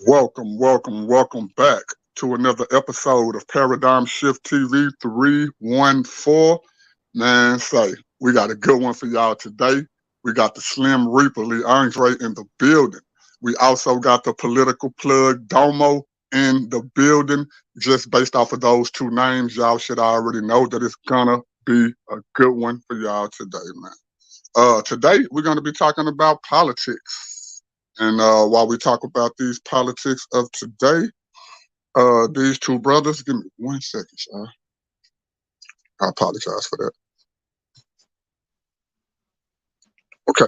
Welcome back to another episode of Paradigm Shift TV 314. Man, say, we got a good one for y'all today. We got the Slim Reaper, Leondre, in the building. We also got the political plug, Domo, in the building. Just based off of those two names, y'all should already know that it's gonna be a good one for y'all today, man. Today, we're gonna be talking about politics. And while we talk about these politics of today, these two brothers, give me 1 second, sir. I apologize for that. Okay.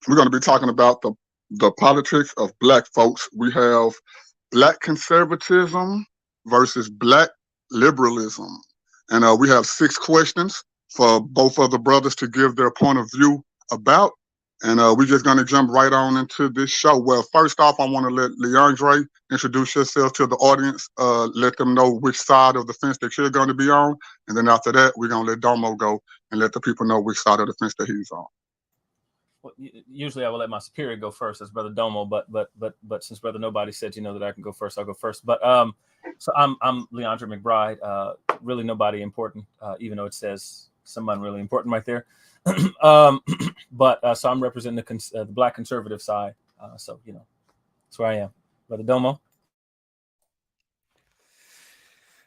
We're going to be talking about the politics of black folks. We have black conservatism versus black liberalism. And we have 6 questions for both of the brothers to give their point of view about. And we're just going to jump right on into this show. Well, first off, I want to let Leondre introduce yourself to the audience, let them know which side of the fence that you're going to be on. And then after that, we're going to let Domo go and let the people know which side of the fence that he's on. Well, usually I will let my superior go first as Brother Domo, but since Brother Nobody said that I can go first, I'll go first. But so I'm Leondre McBride. Really nobody important, even though it says someone really important right there. But so I'm representing the black conservative side. So that's where I am, Brother Domo.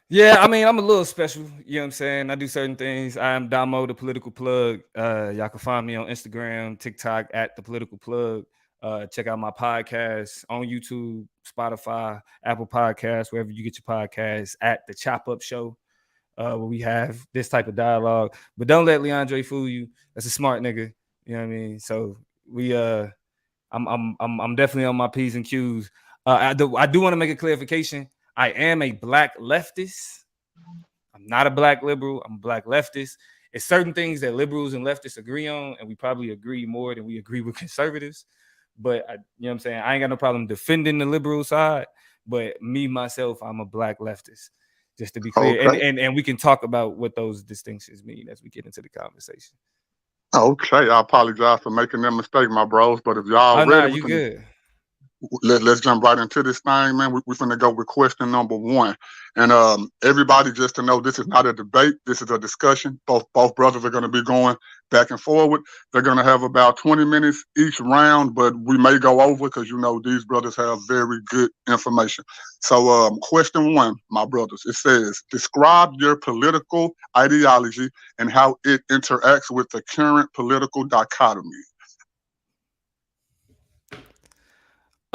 Yeah, I mean, I'm a little special. You know what I'm saying? I do certain things. I am Domo, the political plug. Y'all can find me on Instagram, TikTok at the political plug. Check out my podcast on YouTube, Spotify, Apple Podcasts, wherever you get your podcasts, at the Chop Up Show, where we have this type of dialogue. But don't let Leondre fool you. That's a smart nigga. You know what I mean? So I'm definitely on my P's and Q's. I do want to make a clarification. I am a black leftist. I'm not a black liberal. I'm a black leftist. It's certain things that liberals and leftists agree on, and we probably agree more than we agree with conservatives. But you know what I'm saying? I ain't got no problem defending the liberal side. But me, myself, I'm a black leftist, just to be clear. Okay. And we can talk about what those distinctions mean as we get into the conversation. Okay, I apologize for making that mistake, my bros. But if y'all ready, you good. Let's jump right into this thing, man. We're finna go with question number 1. And everybody, just to know, this is not a debate. This is a discussion. Both brothers are going to be going back and forward. They're going to have about 20 minutes each round, but we may go over because, these brothers have very good information. So question 1, my brothers, it says, describe your political ideology and how it interacts with the current political dichotomy.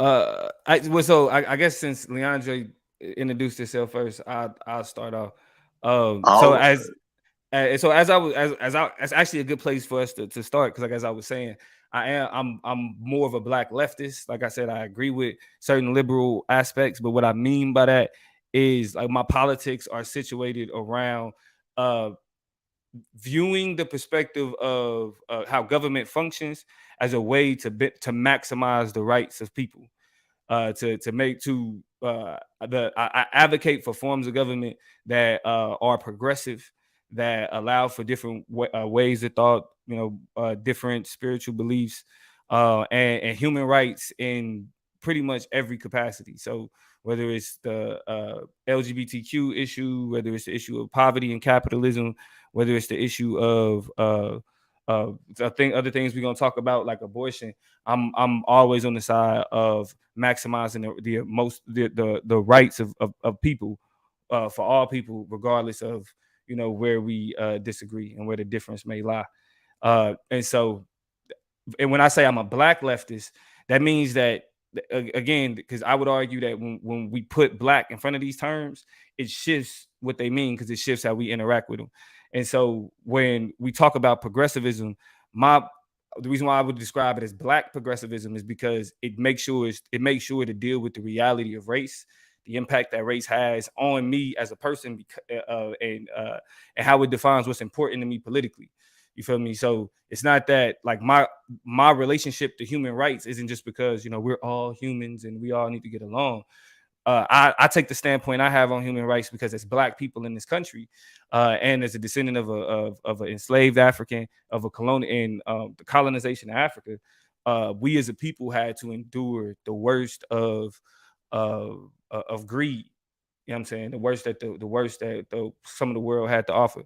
I guess since Leondre introduced himself first, I'll start off. That's actually a good place for us to start, because like as I was saying, I'm more of a black leftist. Like I said, I agree with certain liberal aspects, but what I mean by that is like my politics are situated around viewing the perspective of how government functions as a way to maximize the rights of people. I advocate for forms of government that are progressive, that allow for different ways of thought, different spiritual beliefs, and human rights in pretty much every capacity. So whether it's the LGBTQ issue, whether it's the issue of poverty and capitalism, whether it's the issue of other things we're gonna talk about, like abortion, I'm always on the side of maximizing the rights of people, for all people, regardless of where we disagree and where the difference may lie. And when I say I'm a black leftist, that means that, again, because I would argue that when we put black in front of these terms, it shifts what they mean, because it shifts how we interact with them. And so when we talk about progressivism, the reason why I would describe it as black progressivism is because it makes sure to deal with the reality of race, the impact that race has on me as a person, and how it defines what's important to me politically. You feel me? So it's not that like my relationship to human rights isn't just because we're all humans and we all need to get along. I take the standpoint I have on human rights because as black people in this country, and as a descendant of an enslaved African, of a colonial in the colonization of Africa, we as a people had to endure the worst of of greed. You know what I'm saying? The worst that some of the world had to offer.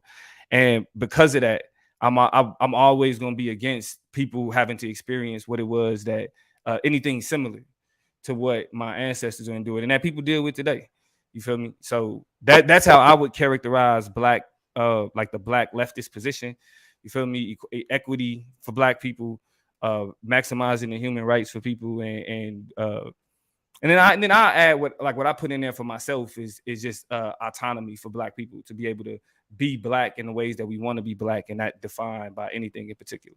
And because of that, I'm always going to be against people having to experience what it was that anything similar to what my ancestors are enduring and that people deal with today. You feel me? So that's how I would characterize Black, like the Black leftist position. You feel me? Equity for Black people, maximizing the human rights for people, and then I add what I put in there for myself is just autonomy for Black people to be able to be Black in the ways that we want to be Black and not defined by anything in particular.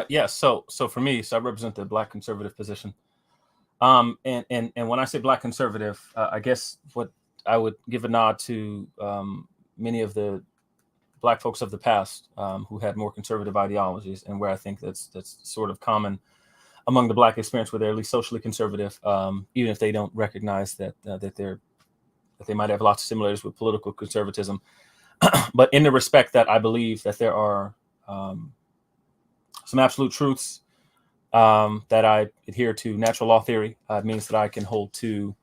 Yeah. So for me, I represent the Black conservative position. And when I say Black conservative, I guess what I would give a nod to many of the Black folks of the past who had more conservative ideologies, and where I think that's sort of common among the Black experience, where they're at least socially conservative, even if they don't recognize that they might have lots of similarities with political conservatism. But in the respect that I believe that there are some absolute truths that I adhere to. Natural law theory means that I can hold to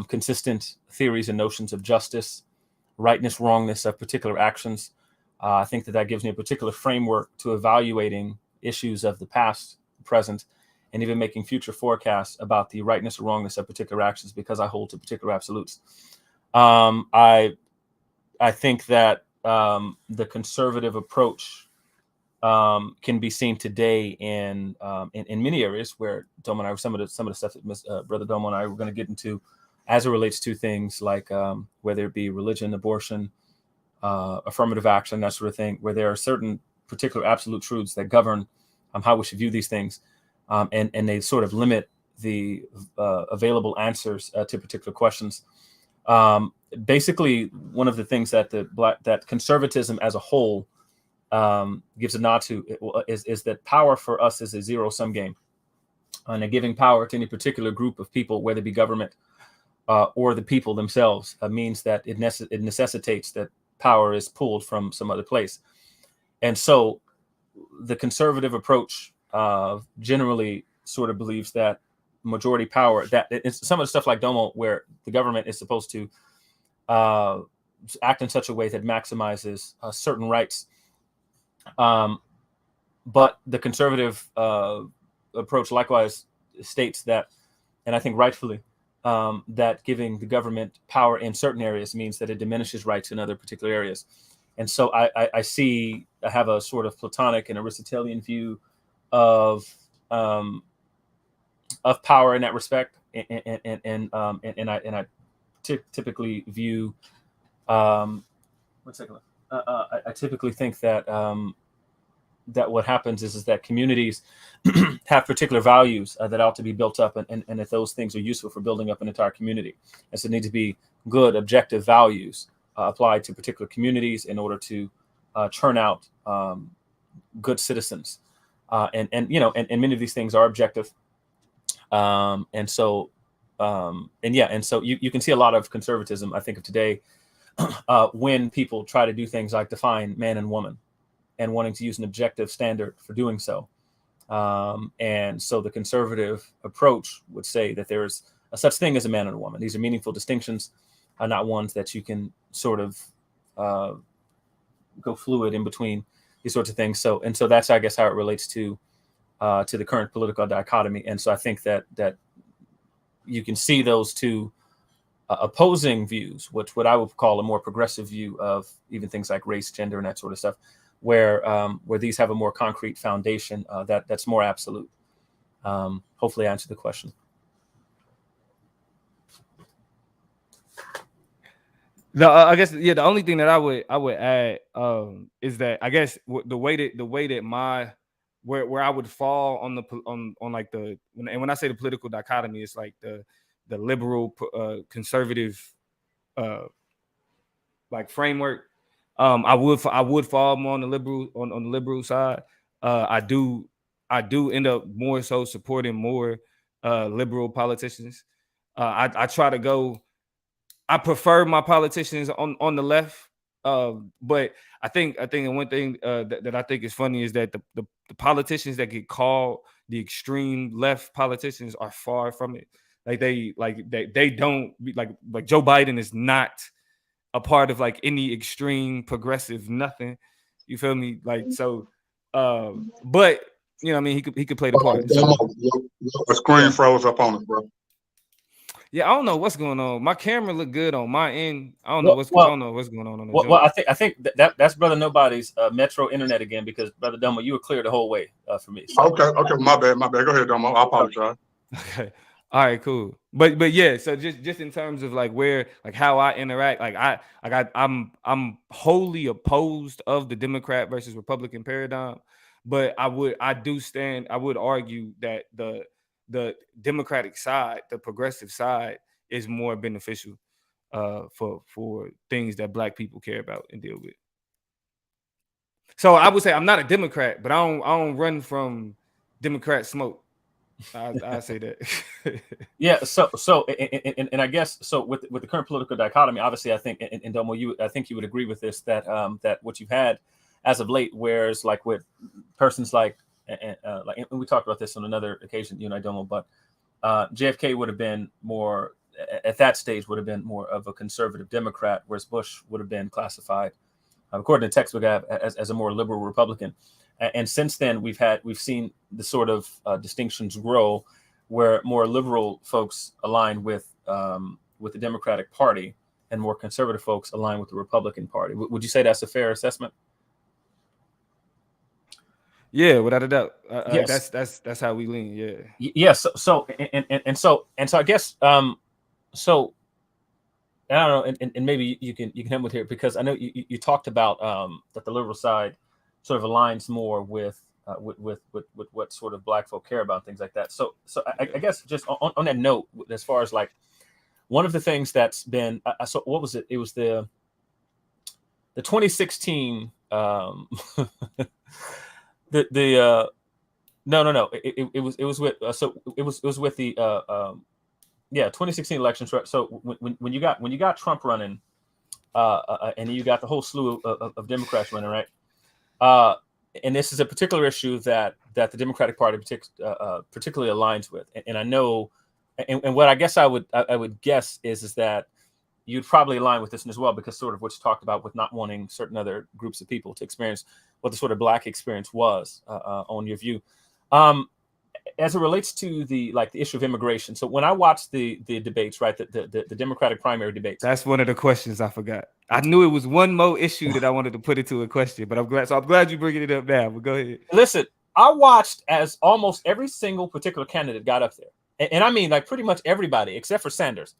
consistent theories and notions of justice, rightness, wrongness of particular actions. I think that gives me a particular framework to evaluating issues of the past, present, and even making future forecasts about the rightness or wrongness of particular actions, because I hold to particular absolutes. I think that the conservative approach can be seen today in many areas where Domo and I, some of the stuff that Brother Domo and I were going to get into, as it relates to things like whether it be religion, abortion, affirmative action, that sort of thing, where there are certain particular absolute truths that govern how we should view these things, and they sort of limit the available answers to particular questions. Basically, one of the things that that conservatism as a whole gives a nod to is that power for us is a zero-sum game, and giving power to any particular group of people, whether it be government or the people themselves, means that it necessitates that power is pulled from some other place. And so the conservative approach generally sort of believes that majority power, that it's some of the stuff like Domo, where the government is supposed to act in such a way that maximizes certain rights. But the conservative approach likewise states that, and I think rightfully, that giving the government power in certain areas means that it diminishes rights in other particular areas. And so I have a sort of Platonic and Aristotelian view of power in that respect, and I typically view I typically think that that what happens is that communities have particular values that ought to be built up, and that those things are useful for building up an entire community. And so need to be good, objective values applied to particular communities in order to churn out good citizens. And many of these things are objective. And so you can see a lot of conservatism, I think, of today when people try to do things like define man and woman, and wanting to use an objective standard for doing so. And so the conservative approach would say that there's a such thing as a man and a woman. These are meaningful distinctions, not ones that you can sort of go fluid in between these sorts of things. So that's, I guess, how it relates to the current political dichotomy. And so I think that you can see those two opposing views, what I would call a more progressive view of even things like race, gender, and that sort of stuff, where these have a more concrete foundation that's more absolute. Hopefully, I answered the question. No, I guess the only thing that I would add is that I guess the way that where I would fall on like when I say the political dichotomy, it's like the liberal conservative like framework. I would fall more on the liberal side. I do end up more so supporting more liberal politicians. I try to go. I prefer my politicians on the left, But I think one thing that I think is funny is that the politicians that get called the extreme left politicians are far from it. Like they don't like Joe Biden is not a part of like any extreme progressive nothing. You feel me? Like so, but you know, what I mean, he could play the part. So, the screen froze up on us, bro. Yeah, I don't know what's going on. My camera look good on my end. I don't know what's going on the well, I think that's Brother Nobody's Metro internet again, because Brother Domo, you were clear the whole way for me. So. Okay, my bad. Go ahead, Domo. I apologize. Okay. All right, cool. But yeah, so just in terms of like where like how I interact, I'm wholly opposed of the Democrat versus Republican paradigm, but I would argue that the Democratic side, the progressive side, is more beneficial for things that Black people care about and deal with. So I would say I'm not a Democrat, but I don't run from Democrat smoke. I say that. Yeah. So, and I guess so with the current political dichotomy, obviously, I think, and Domo, I think you would agree with this, that that what you've had as of late, whereas like with persons like and we talked about this on another occasion, you and I, Domo, but JFK would have been more at that stage would have been more of a conservative Democrat, whereas Bush would have been classified, according to textbook, as a more liberal Republican. And since then, we've seen the sort of distinctions grow, where more liberal folks align with the Democratic Party, and more conservative folks align with the Republican Party. Would you say that's a fair assessment? Yeah, without a doubt. Yes. That's how we lean. Yeah. Yes. So I guess so. I don't know, and maybe you can help with here, because I know you talked about that the liberal side sort of aligns more with what sort of Black folk care about, things like that. So I guess just on that note, as far as like one of the things that's been so what was it? It was the 2016 the no it was with it was with the 2016 elections, right? So when you got Trump running, and you got the whole slew of Democrats running, right? And this is a particular issue that the Democratic Party particularly aligns with. And I know, and what I guess I would guess is that you'd probably align with this as well, because sort of what you talked about with not wanting certain other groups of people to experience what the sort of Black experience was, on your view. As it relates to the issue of immigration. So when I watched the debates, right, the Democratic primary debates. That's one of the questions I forgot. I knew it was one more issue that I wanted to put into a question, but I'm glad you're bringing it up now. But go ahead. Listen, I watched as almost every single particular candidate got up there, and I mean like pretty much everybody except for Sanders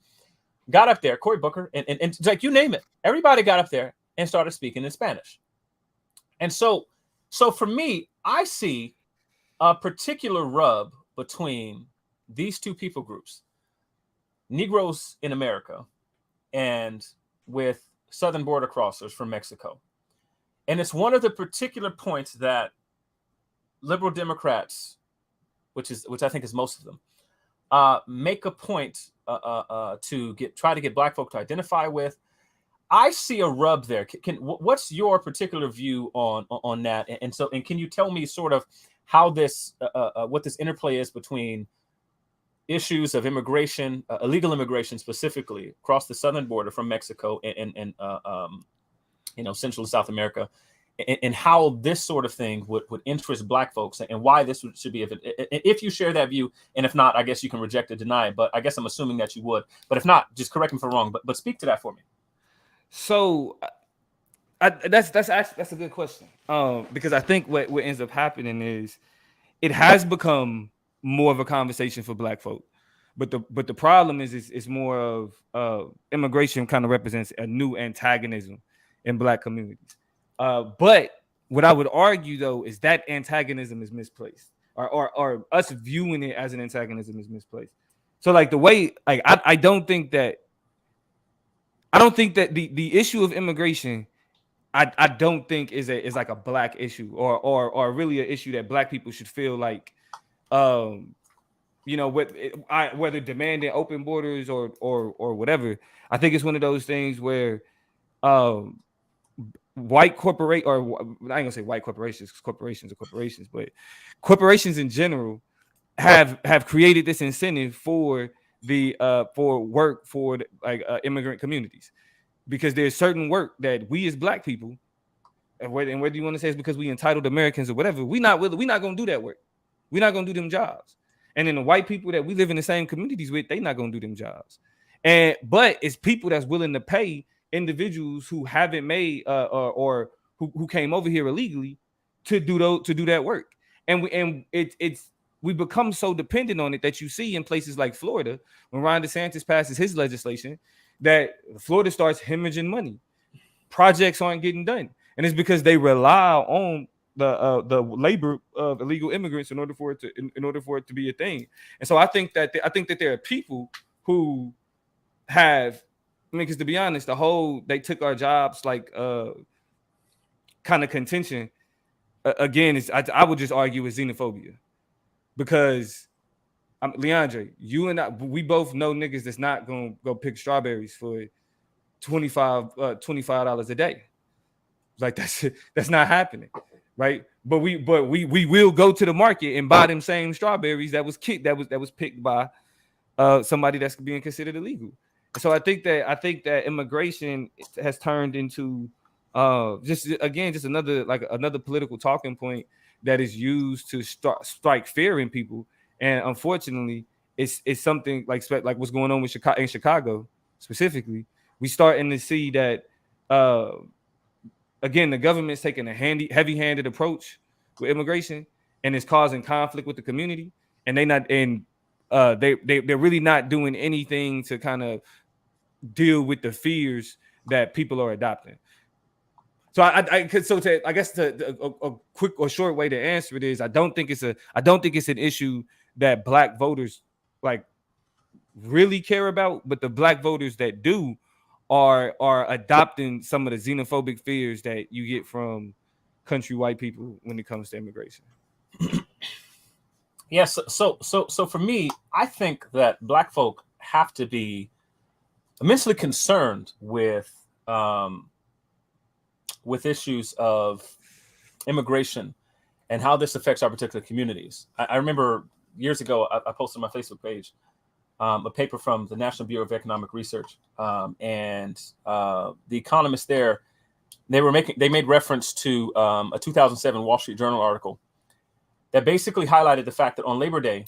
got up there. Cory Booker and like you name it, everybody got up there and started speaking in Spanish. And so for me, I see a particular rub between these two people groups, Negroes in America and with southern border crossers from Mexico. And it's one of the particular points that liberal Democrats, which I think is most of them, make a point to try to get Black folk to identify with. I see a rub there. What's your particular view on that? And can you tell me sort of how this, what this interplay is between issues of immigration, illegal immigration specifically across the southern border from Mexico and Central and South America, and how this sort of thing would interest Black folks, and why this should be, if you share that view, and if not, I guess you can reject or deny it. But I guess I'm assuming that you would. But if not, just correct me if I'm wrong. But speak to that for me. So that's a good question, because I think what ends up happening is it has become more of a conversation for Black folk, but the problem is it's more of immigration kind of represents a new antagonism in Black communities. But what I would argue though is that antagonism is misplaced, or us viewing it as an antagonism is misplaced. So like the way I don't think that the issue of immigration, I don't think is like a Black issue or really an issue that Black people should feel like, whether demanding open borders or whatever. I think it's one of those things where white corporate, or I ain't gonna say white corporations, because corporations are corporations, but corporations in general have created this incentive for the for work for immigrant communities, because there's certain work that we as black people, and whether you want to say it's because we entitled Americans or whatever, we're not gonna do that work. We're not gonna do them jobs. And then the white people that we live in the same communities with, they not gonna do them jobs. But it's people that's willing to pay individuals who haven't made or who came over here illegally to do that work. And we become so dependent on it that you see in places like Florida, when Ron DeSantis passes his legislation, that Florida starts hemorrhaging money. Projects aren't getting done, and it's because they rely on the labor of illegal immigrants in order for it to be a thing. And so I think that there are people who have, I mean, because to be honest, they took our jobs like kind of contention again is I would just argue with xenophobia, because Leondre, you and I, we both know niggas that's not gonna go pick strawberries for $25 a day. Like that's not happening, right? But we will go to the market and buy them same strawberries that was picked by somebody that's being considered illegal. So I think that immigration has turned into just another political talking point that is used to strike fear in people. And unfortunately, it's something like what's going on with Chicago specifically. We starting to see that again, the government's taking a heavy-handed approach with immigration, and it's causing conflict with the community. And they're really not doing anything to kind of deal with the fears that people are adopting. So I guess a quick or short way to answer it is I don't think it's an issue that black voters like really care about, but the black voters that do are adopting some of the xenophobic fears that you get from country white people when it comes to immigration. Yes. So for me, I think that black folk have to be immensely concerned with issues of immigration and how this affects our particular communities. I remember years ago, I posted on my Facebook page a paper from the National Bureau of Economic Research, and the economists there, they made reference to a 2007 Wall Street Journal article that basically highlighted the fact that on Labor Day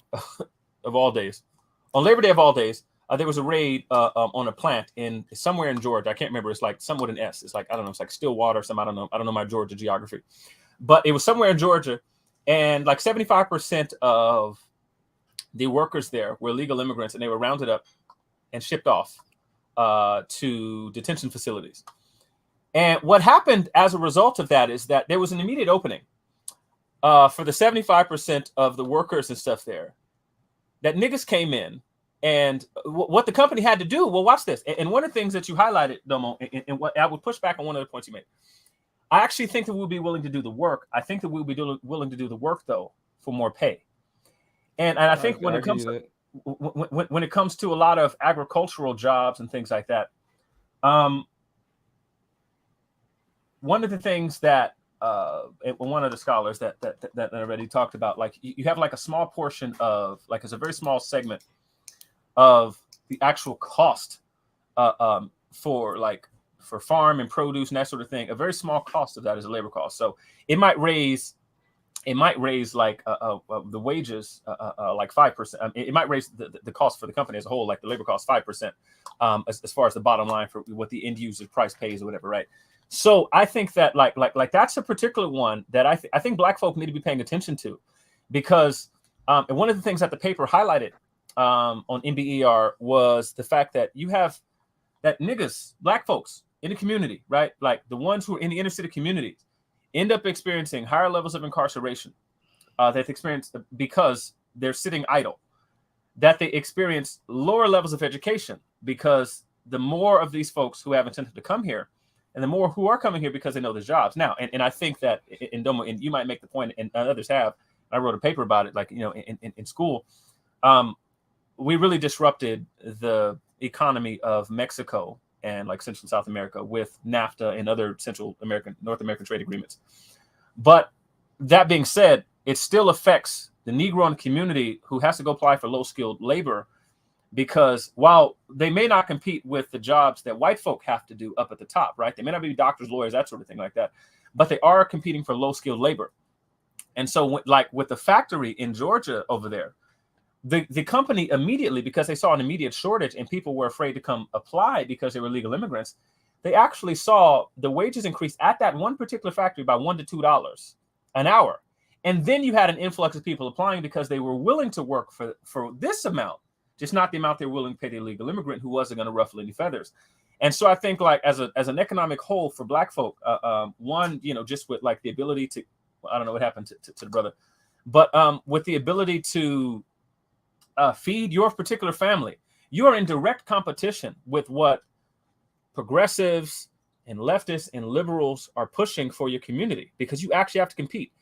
of all days, there was a raid on a plant in somewhere in Georgia. I can't remember. It's like somewhat an S. It's like, I don't know. It's like Stillwater or something. I don't know my Georgia geography, but it was somewhere in Georgia, and like 75% of the workers there were illegal immigrants, and they were rounded up and shipped off to detention facilities. And what happened as a result of that is that there was an immediate opening for the 75% of the workers and stuff there. That niggas came in, and what the company had to do, well, watch this. And one of the things that you highlighted, Domo, and what I would push back on one of the points you made, I actually think that we'll be willing to do the work. I think that we'll be willing to do the work, though, for more pay. And I think when it comes to a lot of agricultural jobs and things like that, one of the things that one of the scholars that already talked about, like you have like a small portion of, like it's a very small segment of the actual cost for farm and produce and that sort of thing. A very small cost of that is a labor cost. So it might raise like the wages like 5%. It might raise the cost for the company as a whole, like the labor cost 5%, as far as the bottom line for what the end user price pays or whatever, right? So I think that like that's a particular one that I think black folk need to be paying attention to, because and one of the things that the paper highlighted on NBER was the fact that you have that niggas, black folks in the community, right? Like the ones who are in the inner city communities end up experiencing higher levels of incarceration that they experience because they're sitting idle, that they experience lower levels of education because the more of these folks who have intended to come here and the more who are coming here because they know there's jobs. Now, and I think that in Domo, and you might make the point, and others have, I wrote a paper about it, like, you know, in school, we really disrupted the economy of Mexico and like Central and South America with NAFTA and other North American trade agreements. But that being said, it still affects the Negro in the community who has to go apply for low-skilled labor, because while they may not compete with the jobs that white folk have to do up at the top, right? They may not be doctors, lawyers, that sort of thing like that, but they are competing for low-skilled labor. And so like with the factory in Georgia over there, the company immediately, because they saw an immediate shortage and people were afraid to come apply because they were legal immigrants, they actually saw the wages increase at that one particular factory by $1 to $2 an hour. And then you had an influx of people applying because they were willing to work for this amount, just not the amount they're willing to pay the illegal immigrant who wasn't going to ruffle any feathers. And so I think like as an economic whole for Black folk, one, you know, just with like the ability to, I don't know what happened to the brother, but with the ability to feed your particular family, you are in direct competition with what progressives and leftists and liberals are pushing for your community, because you actually have to compete.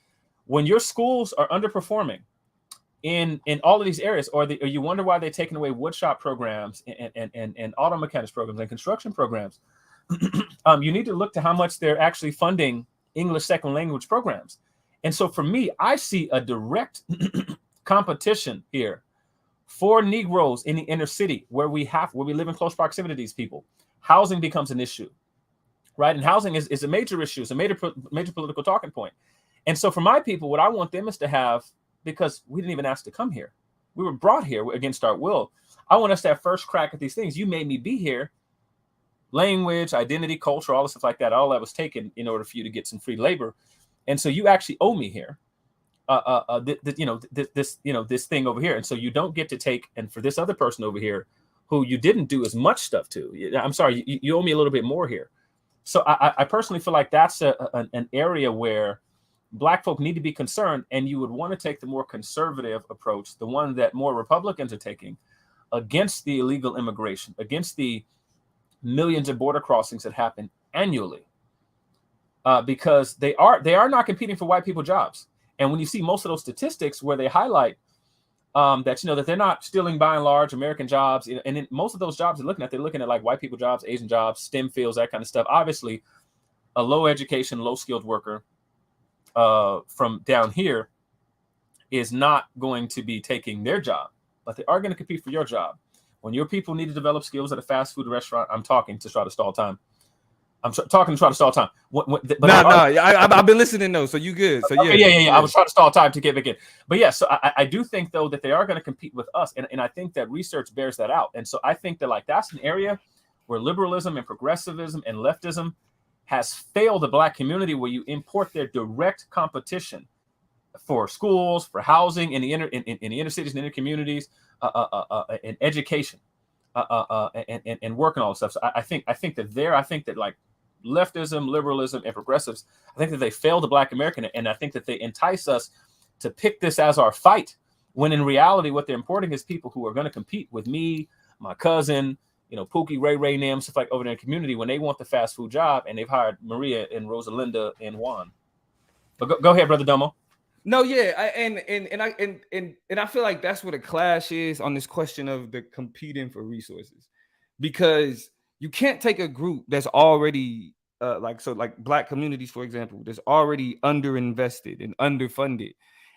When your schools are underperforming in all of these areas, or you wonder why they're taking away woodshop programs and auto mechanics programs and construction programs, you need to look to how much they're actually funding English second language programs. And so for me, I see a direct competition here for Negroes in the inner city where we live in close proximity to these people. Housing becomes an issue, right? And housing is a major issue. It's a major political talking point. And so for my people, what I want them is to have, because we didn't even ask to come here, we were brought here against our will. I want us to have first crack at these things. You made me be here. Language, identity, culture, all the stuff like that, all that was taken in order for you to get some free labor. And so you actually owe me here, this thing over here. And so you don't get to take, and for this other person over here, who you didn't do as much stuff to, I'm sorry, you owe me a little bit more here. So I personally feel like that's an area where Black folk need to be concerned, and you would want to take the more conservative approach, the one that more Republicans are taking, against the illegal immigration, against the millions of border crossings that happen annually, because they are not competing for white people jobs. And when you see most of those statistics where they highlight that, you know, that they're not stealing by and large American jobs, and in most of those jobs they're looking at like white people jobs, Asian jobs, STEM fields, that kind of stuff. Obviously, a low education, low skilled worker from down here is not going to be taking their job, but they are going to compete for your job. When your people need to develop skills at a fast food restaurant, I'm talking to try to stall time. I've been listening though, so you good. So yeah. I was trying to stall time to get back in, but yeah. So I do think though that they are going to compete with us, and I think that research bears that out. And so I think that like that's an area where liberalism and progressivism and leftism has failed the Black community, where you import their direct competition for schools, for housing in the inner cities and inner communities, and education, and work and all this stuff. So I think that like leftism, liberalism, and progressives, I think that they fail the Black American, and I think that they entice us to pick this as our fight, when in reality what they're importing is people who are going to compete with me, my cousin, you know, Pookie, Ray, Nam, stuff like over in the community, when they want the fast food job and they've hired Maria and Rosalinda and Juan. But go ahead, Brother Domo. No, yeah, I feel like that's what a clash is on this question of the competing for resources, because you can't take a group that's already like Black communities, for example, that's already underinvested and underfunded,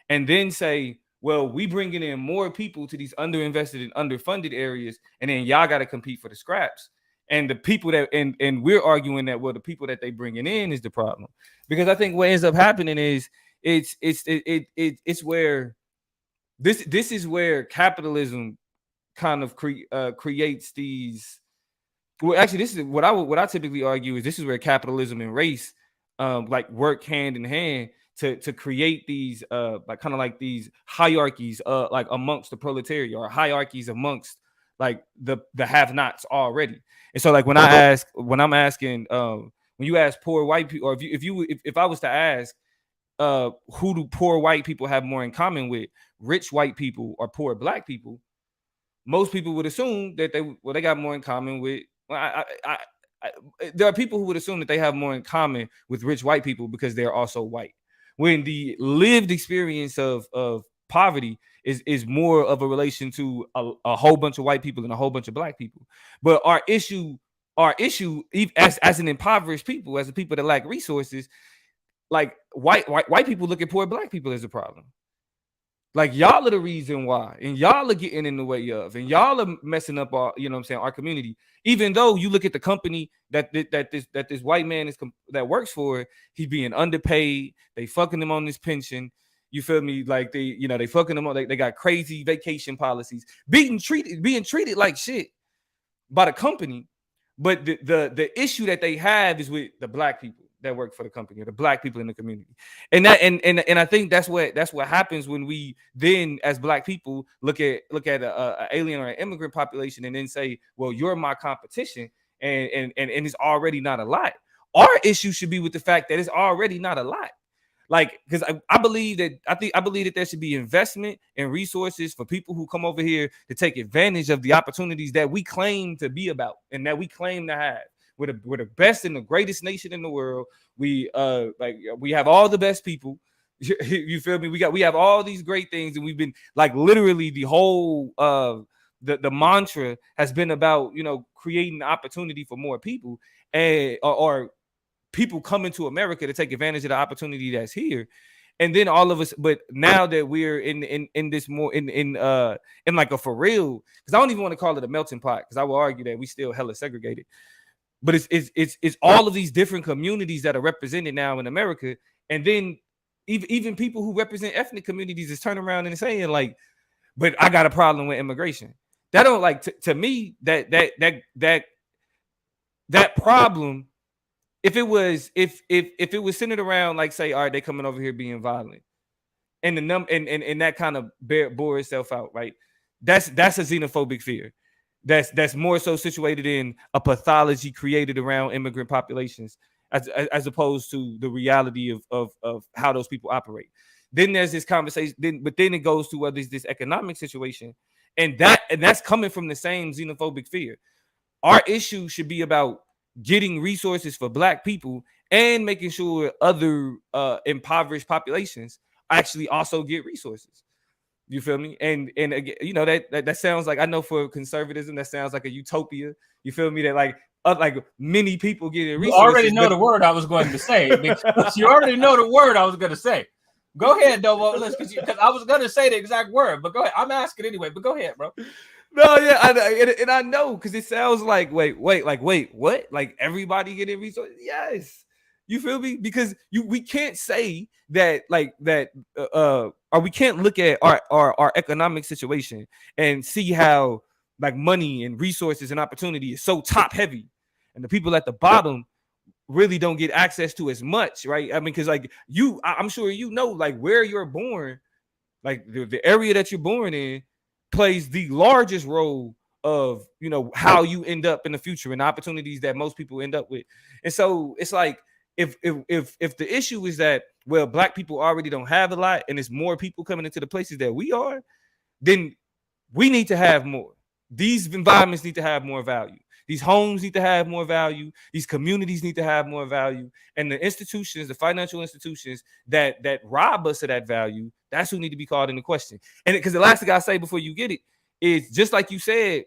and then say, well, we bringing in more people to these underinvested and underfunded areas, and then y'all got to compete for the scraps. And the people that and we're arguing that, well, the people that they bringing in is the problem, because I think what ends up happening is it's where this is where capitalism kind of creates these. Well, actually, this is what I typically argue is this is where capitalism and race like work hand in hand to create these like kind of like these hierarchies like amongst the proletariat, or hierarchies amongst like the have-nots already. And so like when I'm asking when you ask poor white people, or if I was to ask who do poor white people have more in common with, rich white people or poor Black people, most people would assume that they got more in common with. There are people who would assume that they have more in common with rich white people because they're also white, when the lived experience of poverty is more of a relation to a whole bunch of white people than a whole bunch of Black people. But our issue our issue as an impoverished people, as a people that lack resources, like white people look at poor black people as a problem. Like y'all are the reason why, and y'all are getting in the way of, and y'all are messing up our, you know what I'm saying, our community. Even though you look at the company that this white man that works for, he's being underpaid. They fucking him on this pension. You feel me? Like they fucking him on. They got crazy vacation policies, being treated like shit by the company. But the issue that they have is with the black people that work for the company, or the black people in the community. And that and I think that's what happens when we then, as black people, look at a alien or an immigrant population and then say, well, you're my competition, and it's already not a lot. Our issue should be with the fact that it's already not a lot. Like, because I believe that there should be investment and resources for people who come over here to take advantage of the opportunities that we claim to be about and that we claim to have. We're the best and the greatest nation in the world. We have all the best people. You feel me? We have all these great things, and we've been like literally the whole the mantra has been about, you know, creating opportunity for more people, and or people coming to America to take advantage of the opportunity that's here. And then all of us, but now that we're in this more in like a for real, because I don't even want to call it a melting pot, because I will argue that we still hella segregated. But it's all of these different communities that are represented now in America. And then even people who represent ethnic communities is turning around and saying like, but I got a problem with immigration. That don't like to me that problem. If it was centered around, like, say, all right, they coming over here being violent, and and that kind of bore itself out, right? That's a xenophobic fear. That's more so situated in a pathology created around immigrant populations, as opposed to the reality of how those people operate. Then there's this conversation, but then it goes to whether it's this economic situation, and that's coming from the same xenophobic fear. Our issue should be about getting resources for black people and making sure other impoverished populations actually also get resources. You feel me? And again, you know, that sounds like, I know for conservatism, that sounds like a utopia. You feel me? That like many people get resources. You already know the word I was going to say. Because you already know the word I was going to say. Go ahead, Domo, because I was going to say the exact word, but go ahead. I'm asking anyway, but go ahead, bro. No, yeah, I know, because it sounds like wait, what? Like everybody getting resources? Yes, you feel me? Because we can't say that or we can't look at our economic situation and see how like money and resources and opportunity is so top heavy, and the people at the bottom really don't get access to as much, right? I mean, because like I'm sure you know, like where you're born, like the area that you're born in plays the largest role of, you know, how you end up in the future and the opportunities that most people end up with. And so it's like, if the issue is that, well, black people already don't have a lot and it's more people coming into the places that we are, then we need to have more. These environments need to have more value. These homes need to have more value. These communities need to have more value. And the institutions, the financial institutions that rob us of that value, that's who need to be called into question. And because the last thing I say before you get it is, just like you said,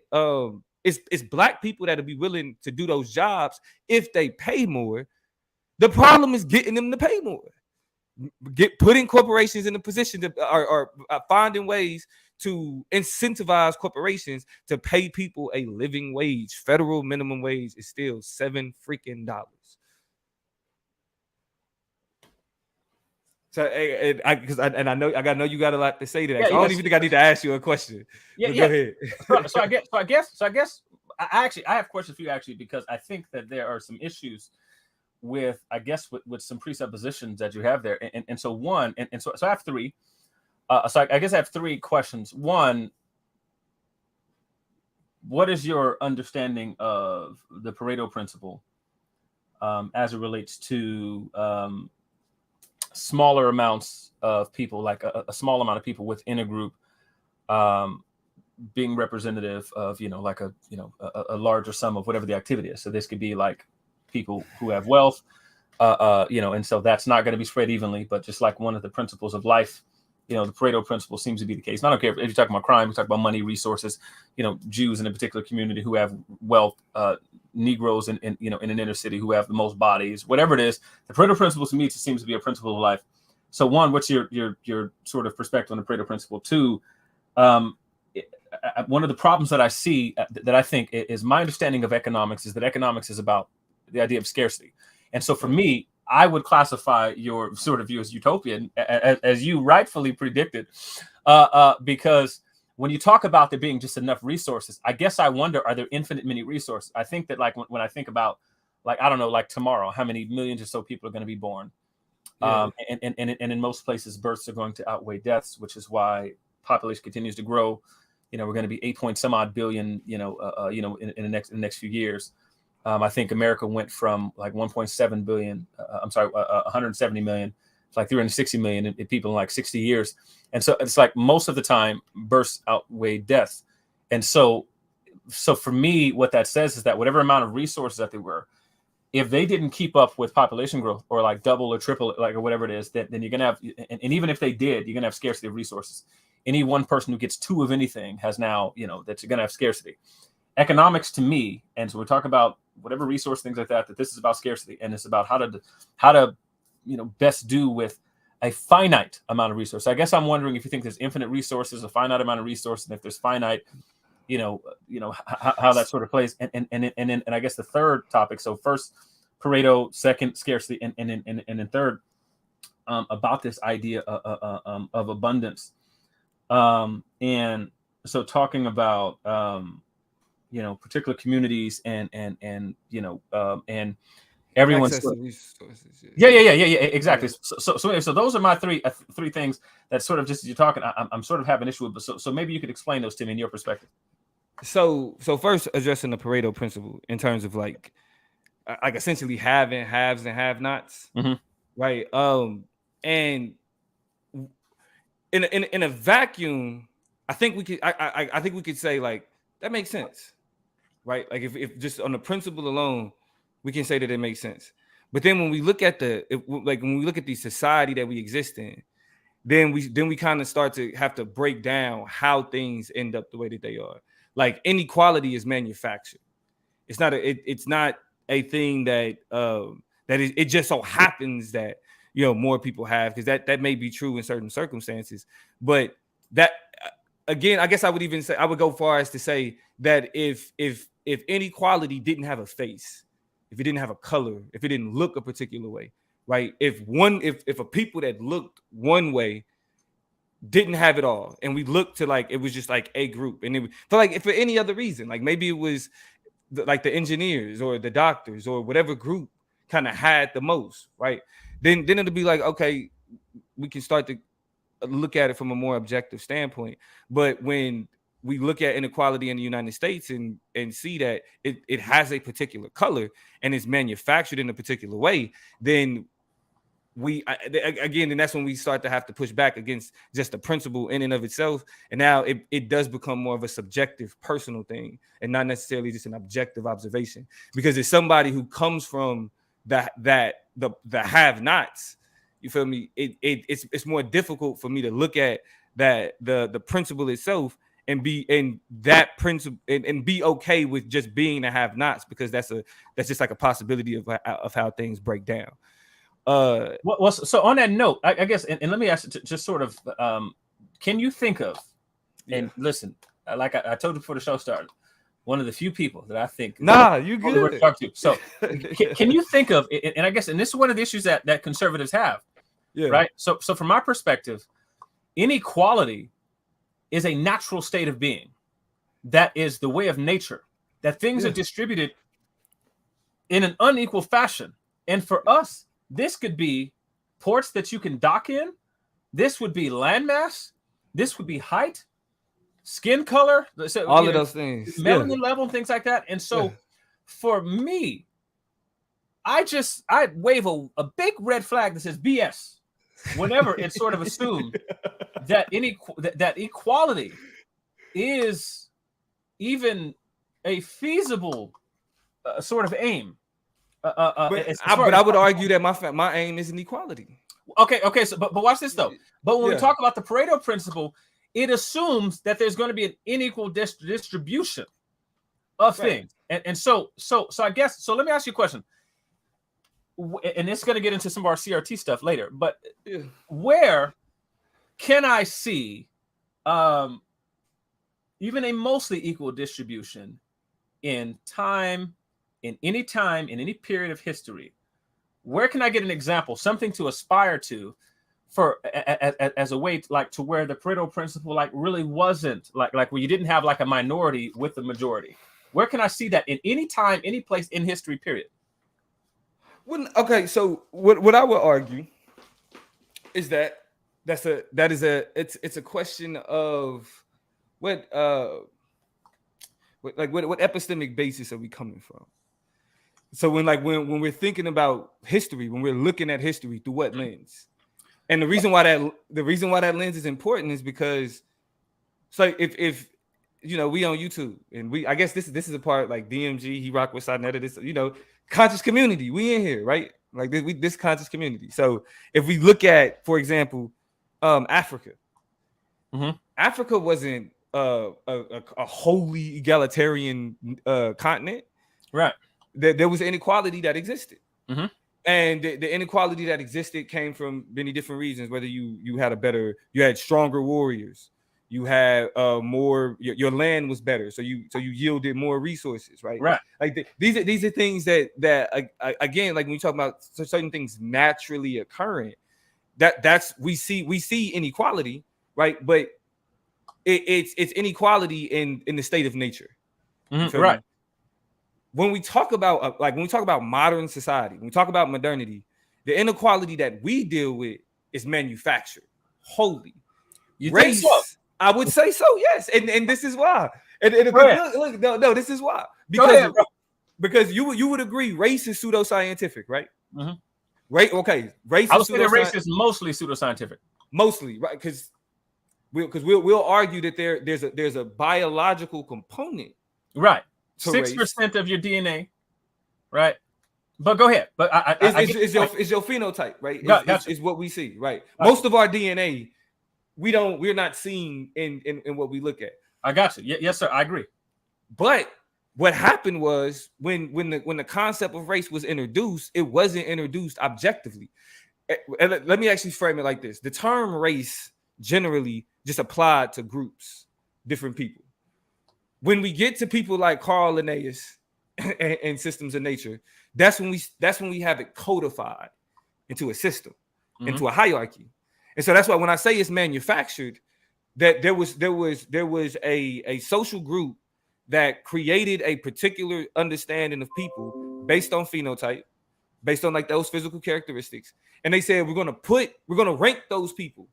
it's black people that'll be willing to do those jobs if they pay more. The problem is getting them to pay more. Putting corporations in a position to or finding ways to incentivize corporations to pay people a living wage. Federal minimum wage is still $7 freaking. So, I know you got a lot to say to that. Yeah, so I don't even think I need to ask you a question. Yeah, go ahead. So I guess I have questions for you, actually, because I think that there are some issues with some presuppositions that you have there, and so one, and so I have three. So I guess I have three questions. One, what is your understanding of the Pareto principle as it relates to smaller amounts of people, like a small amount of people within a group being representative of, like a larger sum of whatever the activity is? So this could be like people who have wealth, and so that's not going to be spread evenly, but just like one of the principles of life, the Pareto principle seems to be the case. And I don't care if you're talking about crime, you talk about money, resources, Jews in a particular community who have wealth, Negroes in an inner city who have the most bodies, whatever it is. The Pareto principle to me seems to be a principle of life. So one, what's your sort of perspective on the Pareto principle? Two, one of the problems that I see that I think is my understanding of economics is that economics is about the idea of scarcity. And so for me, I would classify your sort of view as utopian, as you rightfully predicted, because when you talk about there being just enough resources, I guess I wonder, are there infinite many resources? I think that, like, when I think about, like, I don't know, like tomorrow, how many millions or so people are going to be born? Yeah. And in most places, births are going to outweigh deaths, which is why population continues to grow. We're going to be 8 point some odd billion, in the next few years. I think America went from like 1.7 billion, 170 million, to like 360 million in people in like 60 years. And so it's like most of the time births outweigh deaths. And so for me, what that says is that whatever amount of resources that there were, if they didn't keep up with population growth or like double or triple, like, or whatever it is, then you're going to have, and even if they did, you're going to have scarcity of resources. Any one person who gets 2 of anything has now, that you're going to have scarcity. Economics to me, and so we're talking about whatever resource, things like that this is about scarcity, and it's about how to best do with a finite amount of resources. I guess I'm wondering if you think there's infinite resources, a finite amount of resources, and if there's finite, how that sort of plays. And I guess the third topic. So first Pareto, second scarcity, and then third about this idea of abundance. And so talking about particular communities and everyone's exactly. So those are my three things that sort of, just as you're talking, I'm sort of having an issue with. But so maybe you could explain those to me in your perspective. So first, addressing the Pareto principle in terms of like essentially having haves and have-nots, right? And in a vacuum, I think we could I think we could say like that makes sense, right? Like if just on the principle alone, we can say that it makes sense. But then when we look at when we look at the society that we exist in, then we kind of start to have to break down how things end up the way that they are. Like inequality is manufactured. It's not a thing that it just so happens that more people have, because that may be true in certain circumstances. But that again, I guess I would go far as to say that if inequality didn't have a face, if it didn't have a color, if it didn't look a particular way, right? If a people that looked one way didn't have it all, and we looked to like it was just like a group, and it for any other reason, like maybe it was like the engineers or the doctors or whatever group kind of had the most, right? Then it'll be like, okay, we can start to look at it from a more objective standpoint. But when we look at inequality in the United States and see that it has a particular color and is manufactured in a particular way, then and that's when we start to have to push back against just the principle in and of itself. And now it does become more of a subjective, personal thing, and not necessarily just an objective observation. Because it's somebody who comes from the have-nots, you feel me? It's more difficult for me to look at that the principle itself and be okay with just being the have-nots, because that's just like a possibility of how things break down. Well, so on that note, I guess, and let me ask you, just sort of, can you think of, and listen, like I told you before the show started, one of the few people that I think you good to talk to. So can you think of, and I guess, and this is one of the issues that conservatives have, right? So from my perspective, inequality is a natural state of being. That is the way of nature, that things are distributed in an unequal fashion. And for us, this could be ports that you can dock in. This would be landmass. This would be height, skin color, all of those things, melanin level, things like that. And so for me, I wave a big red flag that says BS whenever it's sort of assumed that that equality is even a feasible sort of aim. But I would argue that my aim is inequality. Okay. So, but watch this though. But when we talk about the Pareto principle, it assumes that there's going to be an unequal distribution of things, and so I guess so. Let me ask you a question, and it's going to get into some of our CRT stuff later. But where can I see even a mostly equal distribution in time, in any period of history? Where can I get an example, something to aspire to, for as a way to where the Pareto principle really wasn't like where you didn't have like a minority with the majority? Where can I see that in any time, any place in history, period? Okay, so what I would argue is that it's a question of what epistemic basis are we coming from? So when we're thinking about history, when we're looking at history, through what lens? And the reason why that lens is important is because it's like if we on YouTube, and I guess this is a part like DMG, he rock with Sinetta, this conscious community, we in here, right? Like this conscious community. So if we look at, for example, Africa, Africa wasn't a wholly egalitarian continent, right? There was inequality that existed. And the inequality that existed came from many different reasons. Whether you had stronger warriors, you had more, your land was better, so you yielded more resources, right? Like these are things that again, like when we talk about certain things naturally occurring, that's we see inequality, right? But it's inequality in the state of nature, right? When we talk about modern society, when we talk about modernity, the inequality that we deal with is manufactured wholly. Race, think so? I would say so, yes, and this is why. And look, no, this is why. Because you would agree, race is pseudoscientific, right? Right? Okay, race. I would say that race is mostly pseudoscientific. Mostly, right? Because we'll argue that there's a biological component, right? 6% of your DNA, right? But go ahead. But is your phenotype, right? Is what we see, right? Most of our DNA, we're not seeing in what we look at. I got you. Yes, sir. I agree. But what happened was when the concept of race was introduced, it wasn't introduced objectively. Let me actually frame it like this: the term race generally just applied to groups, different people. When we get to people like Carl Linnaeus and Systems of Nature, that's when we have it codified into a system, into a hierarchy. And so that's why when I say it's manufactured, that there was a social group that created a particular understanding of people based on phenotype, based on like those physical characteristics. And they said we're gonna rank those people.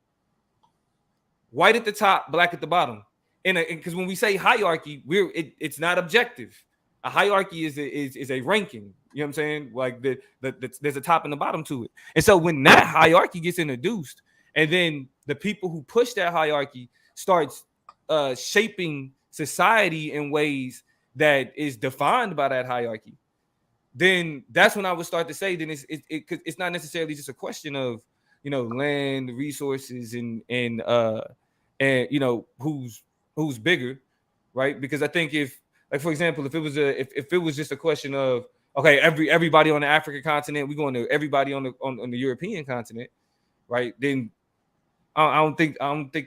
White at the top, black at the bottom. And because when we say hierarchy, it's not objective. A hierarchy is a ranking. You know what I'm saying? Like there's a top and a bottom to it. And so when that hierarchy gets introduced, and then the people who push that hierarchy starts shaping society in ways that is defined by that hierarchy, then that's when I would start to say, then it's not necessarily just a question of land, resources, and who's bigger, right? Because I think if, like, for example, if it was just a question of, okay, everybody on the African continent, we going to everybody on the European continent, right? Then I don't think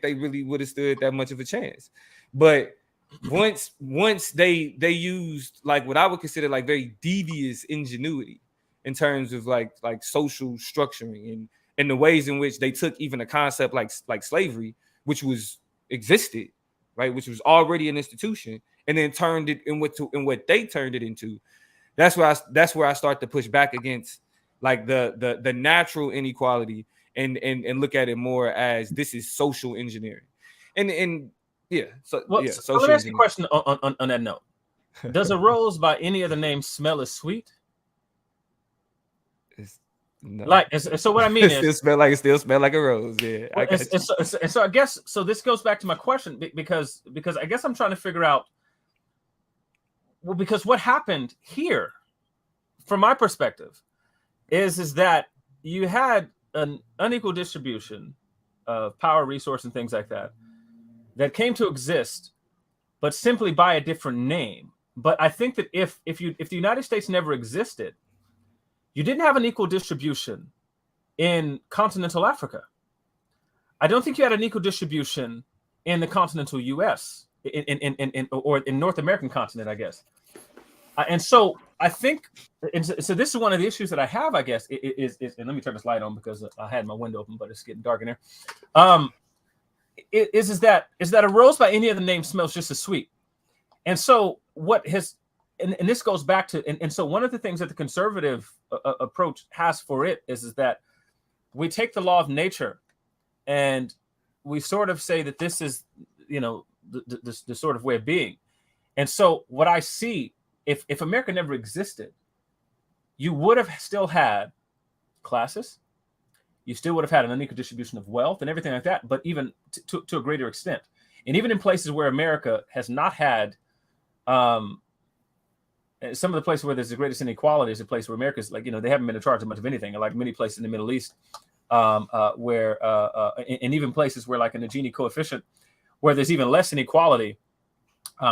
they really would have stood that much of a chance. But once they used like what I would consider like very devious ingenuity in terms of like social structuring and the ways in which they took even a concept like slavery, which existed, right, which was already an institution, and then turned it in what they turned it into. That's where I start to push back against like the natural inequality and look at it more as this is social engineering. And yeah, so let me ask you a question on that note. Does a rose by any other name smell as sweet? No. Like, so what I mean is, it still smell like a rose. Yeah. So I guess this goes back to my question because I guess I'm trying to figure out. Well, because what happened here, from my perspective, is that you had an unequal distribution of power, resource, and things like that came to exist, but simply by a different name. But I think that if the United States never existed, you didn't have an equal distribution in continental Africa. I don't think you had an equal distribution in the continental U.S. or in North American continent, I guess. And so I think, so this is one of the issues that I have, I guess, is and let me turn this light on because I had my window open, but it's getting dark in there. Is that a rose by any other name smells just as sweet. And so what has, and this goes back to, and so one of the things that the conservative approach has for it is that we take the law of nature and we sort of say that this is, the sort of way of being. And so what I see, if America never existed, you would have still had classes, you still would have had an unequal distribution of wealth and everything like that, but even to a greater extent. And even in places where America has not had, some of the places where there's the greatest inequality is a place where America's like, they haven't been in charge of much of anything. Like many places in the Middle East, where, and even places where like in the Gini coefficient, where there's even less inequality.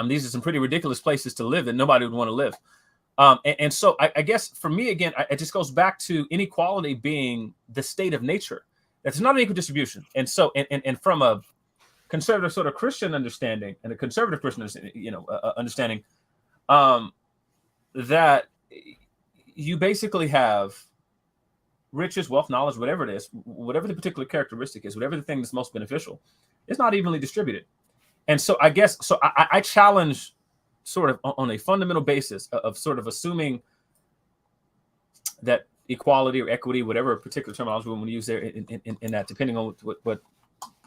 These are some pretty ridiculous places to live that nobody would want to live. And so I guess for me, again, it just goes back to inequality being the state of nature. That's not an equal distribution. And so, and from a conservative sort of Christian understanding and a conservative Christian understanding, that you basically have riches, wealth, knowledge, whatever it is, whatever the particular characteristic is, whatever the thing that's most beneficial, it's not evenly distributed. And so I guess, so I challenge sort of on a fundamental basis of sort of assuming that equality or equity, whatever particular terminology we want to use there in that, depending on what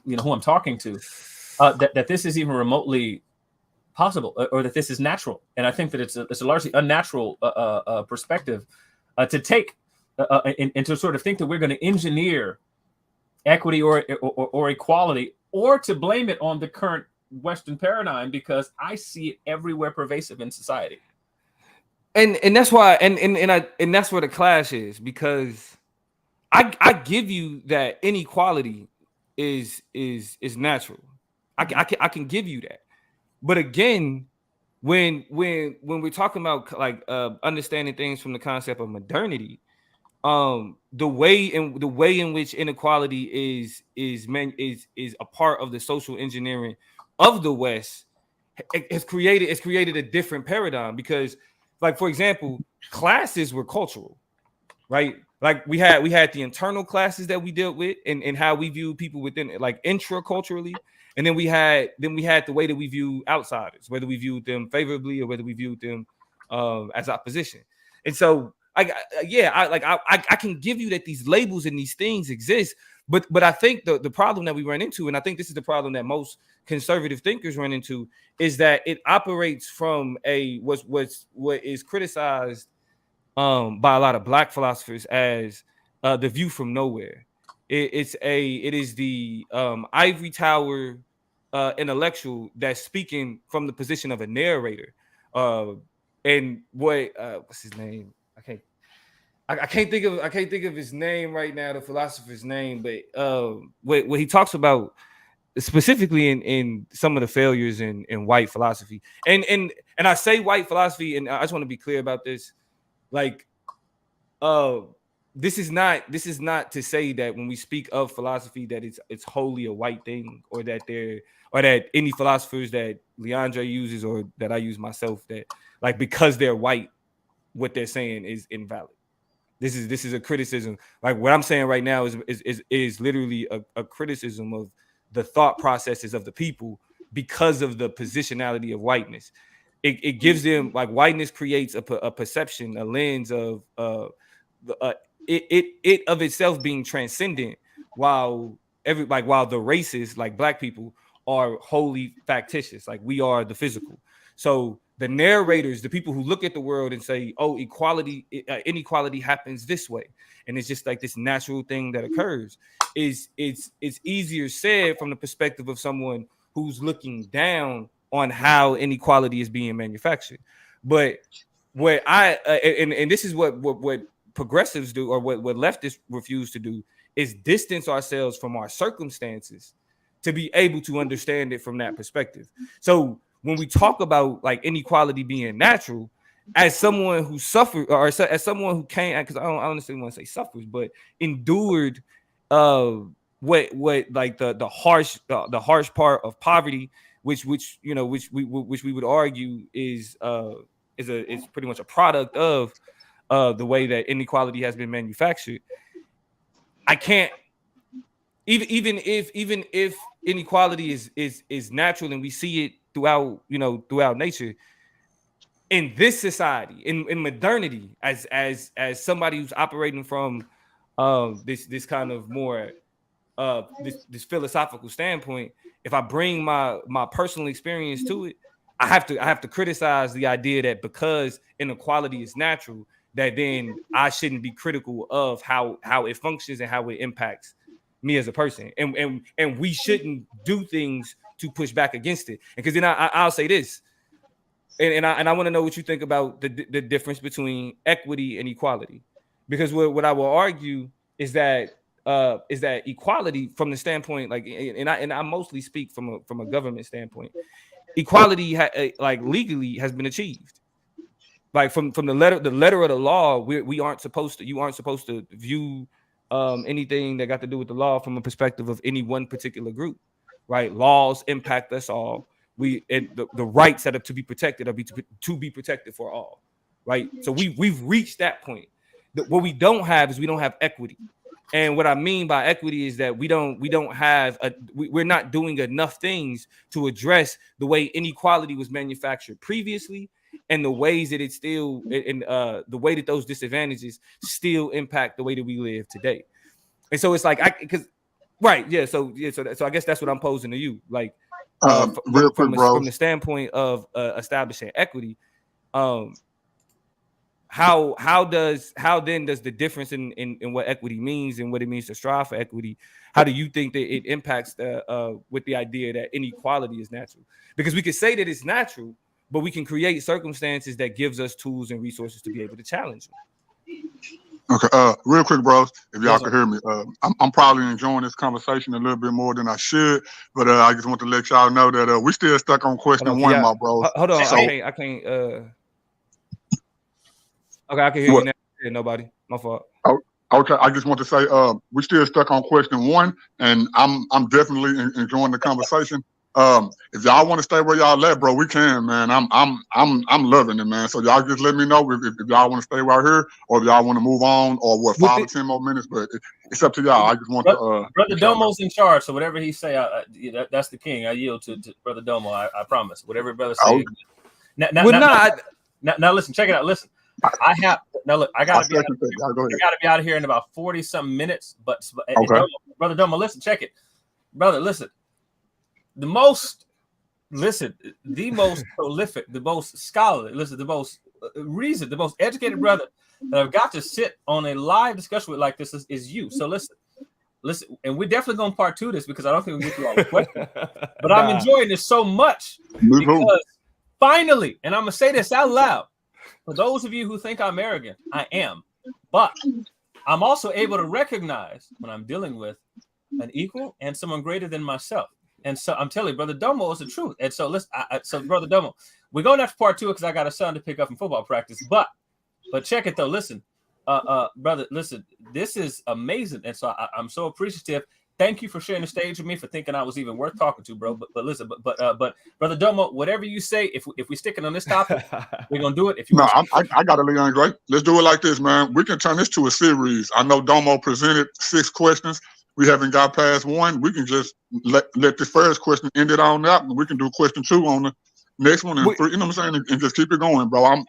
who I'm talking to, that this is even remotely possible, or that this is natural. And I think that it's a largely unnatural perspective to take and to sort of think that we're going to engineer equity or equality, or to blame it on the current Western paradigm, because I see it everywhere pervasive in society. And that's why, and that's where the clash is, because I give you that inequality is natural. I can give you that. But again, when we're talking about like understanding things from the concept of modernity, the way in which inequality is a part of the social engineering of the West, has created a different paradigm. Because, like, for example, classes were cultural, right? Like we had the internal classes that we dealt with, and how we view people within, like, intra-culturally. And then we had the way that we view outsiders, whether we viewed them favorably or whether we viewed them as opposition. And so I can give you that these labels and these things exist, but I think the problem that we run into, and I think this is the problem that most conservative thinkers run into, is that it operates from what is criticized by a lot of Black philosophers as the view from nowhere. It is the ivory tower intellectual that's speaking from the position of a narrator. And what's his name? I can't think of his name right now, the philosopher's name, but what he talks about specifically in some of the failures in white philosophy, and I say white philosophy, and I just want to be clear about this, like, this is not to say that when we speak of philosophy that it's wholly a white thing, or that any philosophers that Leondre uses or that I use myself, that, like, because they're white, what they're saying is invalid. This is a criticism. Like, what I'm saying right now is literally a criticism of the thought processes of the people because of the positionality of whiteness. It gives them, like, whiteness creates a perception, a lens of it of itself being transcendent, while the races, like Black people, are wholly factitious. Like, we are the physical. So the narrators, the people who look at the world and say, oh, inequality happens this way, and it's just like this natural thing that occurs, it's easier said from the perspective of someone who's looking down on how inequality is being manufactured. But what and this is what progressives do, or what leftists refuse to do, is distance ourselves from our circumstances to be able to understand it from that perspective. So when we talk about like inequality being natural, as someone who suffered, or as someone who can't, because I don't necessarily want to say suffers, but endured what like the harsh part of poverty, which we would argue is pretty much a product of the way that inequality has been manufactured. I can't, even if inequality is natural and we see it throughout nature, in this society, in modernity, as somebody who's operating from this kind of more this philosophical standpoint, if I bring my personal experience to it, I have to criticize the idea that because inequality is natural, that then I shouldn't be critical of how it functions and how it impacts me as a person, and we shouldn't do things to push back against it. Because then I'll say this, and I want to know what you think about the difference between equity and equality, because what I will argue is that equality from the standpoint, like, and I mostly speak from a government standpoint, equality like legally has been achieved. Like from the letter of the law, you aren't supposed to view anything that got to do with the law from a perspective of any one particular group, right? Laws impact us all. The rights that are to be protected are to be protected for all, right? So we've reached that point. What we don't have equity. And what I mean by equity is that we're not doing enough things to address the way inequality was manufactured previously, and the ways that it's still, and the way that those disadvantages still impact the way that we live today. And so it's like, so I guess that's what I'm posing to you, like, from the standpoint of establishing equity. How then does the difference in what equity means and what it means to strive for equity, how do you think that it impacts with the idea that inequality is natural? Because we could say that it's natural, but we can create circumstances that gives us tools and resources to be able to challenge them. Okay, real quick, bros, if y'all can hear me, I'm probably enjoying this conversation a little bit more than I should, but I just want to let y'all know that we still stuck on question one, my bros. Hold on, so, I can't. Okay, I can hear you now. Yeah, nobody, my fault. Okay, I just want to say we still stuck on question one, and I'm definitely enjoying the conversation. If y'all want to stay where y'all at, bro, we can, man. I'm loving it, man. So y'all just let me know if y'all want to stay right here, or if y'all want to move on, or 5 or 10 more minutes. But it's up to y'all. I just want to. Brother Domo's in charge, so whatever he say, that's the king. I yield to Brother Domo. I promise. Whatever brother say. Now listen. Check it out. Listen. I gotta be out of here in about 40-something minutes. But okay. Brother Domo, listen, check it, brother. Listen, the most prolific, the most scholarly, the most reasoned, the most educated brother that I've got to sit on a live discussion with like this is you. So listen, and we're definitely going to part 2 this, because I don't think we'll get through all the questions. But I'm enjoying this so much because finally, and I'm gonna say this out loud. For those of you who think I'm arrogant, I am. But I'm also able to recognize when I'm dealing with an equal and someone greater than myself. And so I'm telling you, Brother Domo is the truth. And so listen, so Brother Domo, we're going after part 2 because I got a son to pick up in football practice. But check it though. Listen, brother, listen, this is amazing. And so I'm so appreciative. Thank you for sharing the stage with me, for thinking I was even worth talking to, bro. But listen, but Brother Domo, whatever you say, if we sticking on this topic, we're gonna do it. If you I got it, Leondre. Let's do it like this, man. We can turn this to a series. I know Domo presented 6 questions. We haven't got past 1. We can just let the first question end it on that, and we can do question 2 on the next one, and 3, you know what I'm saying, and just keep it going, bro. I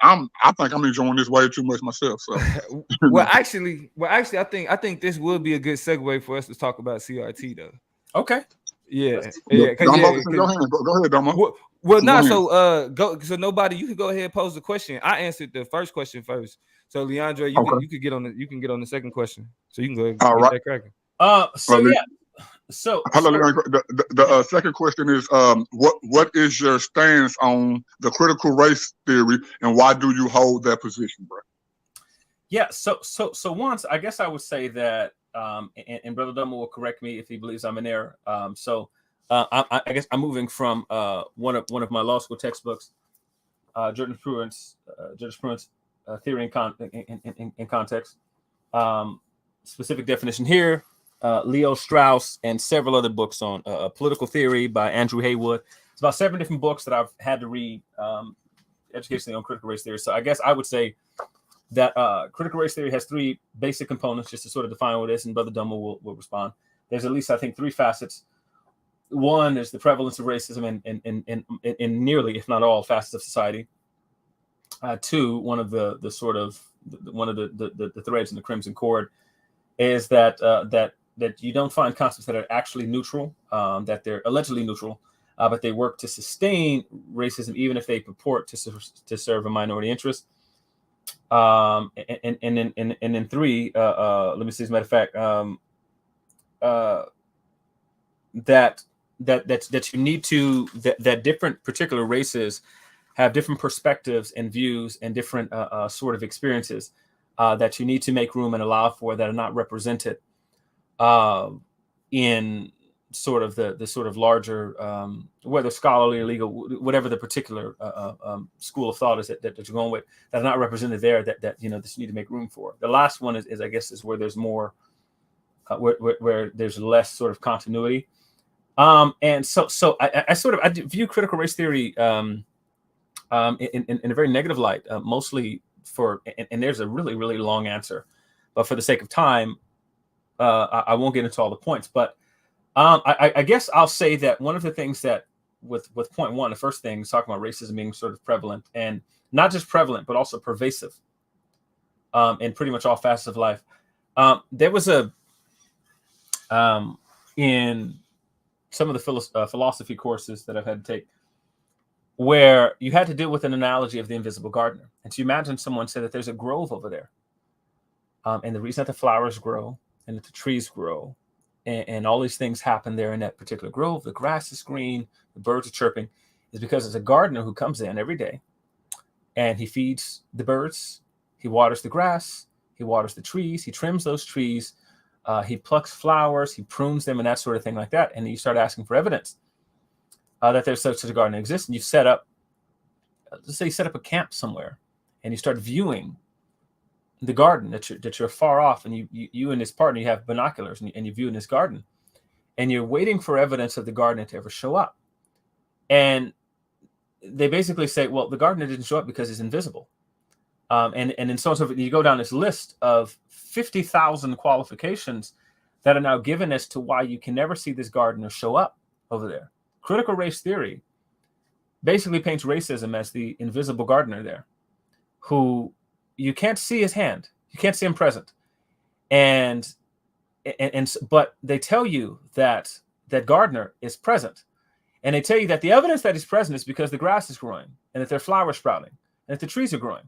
think I'm enjoying this way too much myself. So, well, actually, I think this would be a good segue for us to talk about CRT though. Okay. Yeah. Go ahead, Domo. Well, no. So nobody. You can go ahead and pose the question. I answered the first question first. So Leondre, you can get on the second question. So you can go ahead and get that cracking. So the second question is what is your stance on the critical race theory, and why do you hold that position, bro? Yeah, so once I guess I would say that and Brother Domo will correct me if he believes I'm in error. I guess I'm moving from one of my law school textbooks, jurisprudence theory in context. Specific definition here, Leo Strauss, and several other books on political theory by Andrew Haywood. It's about 7 different books that I've had to read educationally on critical race theory. So I guess I would say that critical race theory has 3 basic components, just to sort of define what it is, and Brother Domo will respond. There's at least, I think, 3 facets. One is the prevalence of racism in nearly, if not all, facets of society. 2, one of the threads in the Crimson Cord is that you don't find concepts that are actually neutral, that they're allegedly neutral, but they work to sustain racism even if they purport to serve a minority interest. And then 3, let me see, as a matter of fact, that you need to that different particular races have different perspectives and views and different sort of experiences that you need to make room and allow for, that are not represented in sort of the sort of larger, whether scholarly or legal, whatever the particular school of thought is that you're going with, that are not represented there, that this you need to make room for. The last one is I guess is where there's more, where there's less sort of continuity. And so I view critical race theory in a very negative light, mostly for, and there's a really, really long answer, but for the sake of time, I won't get into all the points, but I guess I'll say that one of the things that with point 1, the first thing is talking about racism being sort of prevalent, and not just prevalent, but also pervasive in pretty much all facets of life. There was in some of the philosophy courses that I've had to take, where you had to deal with an analogy of the invisible gardener. And so you imagine someone said that there's a grove over there. And the reason that the flowers grow and that the trees grow and all these things happen there in that particular grove, the grass is green, the birds are chirping, is because there's a gardener who comes in every day and he feeds the birds, he waters the grass, he waters the trees, he trims those trees, he plucks flowers, he prunes them and that sort of thing like that. And you start asking for evidence that there's such a garden exists, and you set up, let's say you set up a camp somewhere, and you start viewing the garden that you're far off, and you and his partner, you have binoculars, and you view in this garden, and you're waiting for evidence of the gardener to ever show up. And they basically say, well, the gardener didn't show up because he's invisible. And then so on and so forth. You go down this list of 50,000 qualifications that are now given as to why you can never see this gardener show up over there. Critical race theory basically paints racism as the invisible gardener there, who you can't see his hand, you can't see him present, but they tell you that gardener is present, and they tell you that the evidence that he's present is because the grass is growing, and that there are flowers sprouting, and that the trees are growing,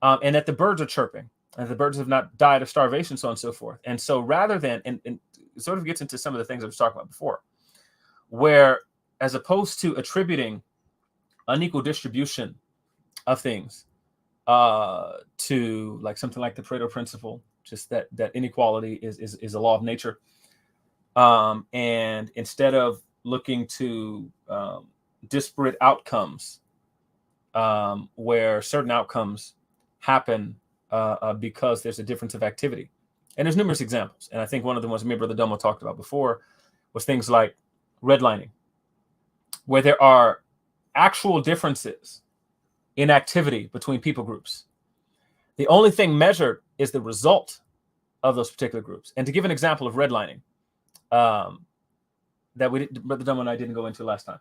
and that the birds are chirping, and the birds have not died of starvation, so on and so forth. And so rather than, and it sort of gets into some of the things I was talking about before, where as opposed to attributing unequal distribution of things to like something like the Pareto principle, just that inequality is a law of nature, and instead of looking to disparate outcomes, where certain outcomes happen because there's a difference of activity, and there's numerous examples, and I think one of the ones me and Brother Domo talked about before was things like redlining, where there are actual differences in activity between people groups. The only thing measured is the result of those particular groups. And to give an example of redlining, that Brother Domo and I didn't go into last time.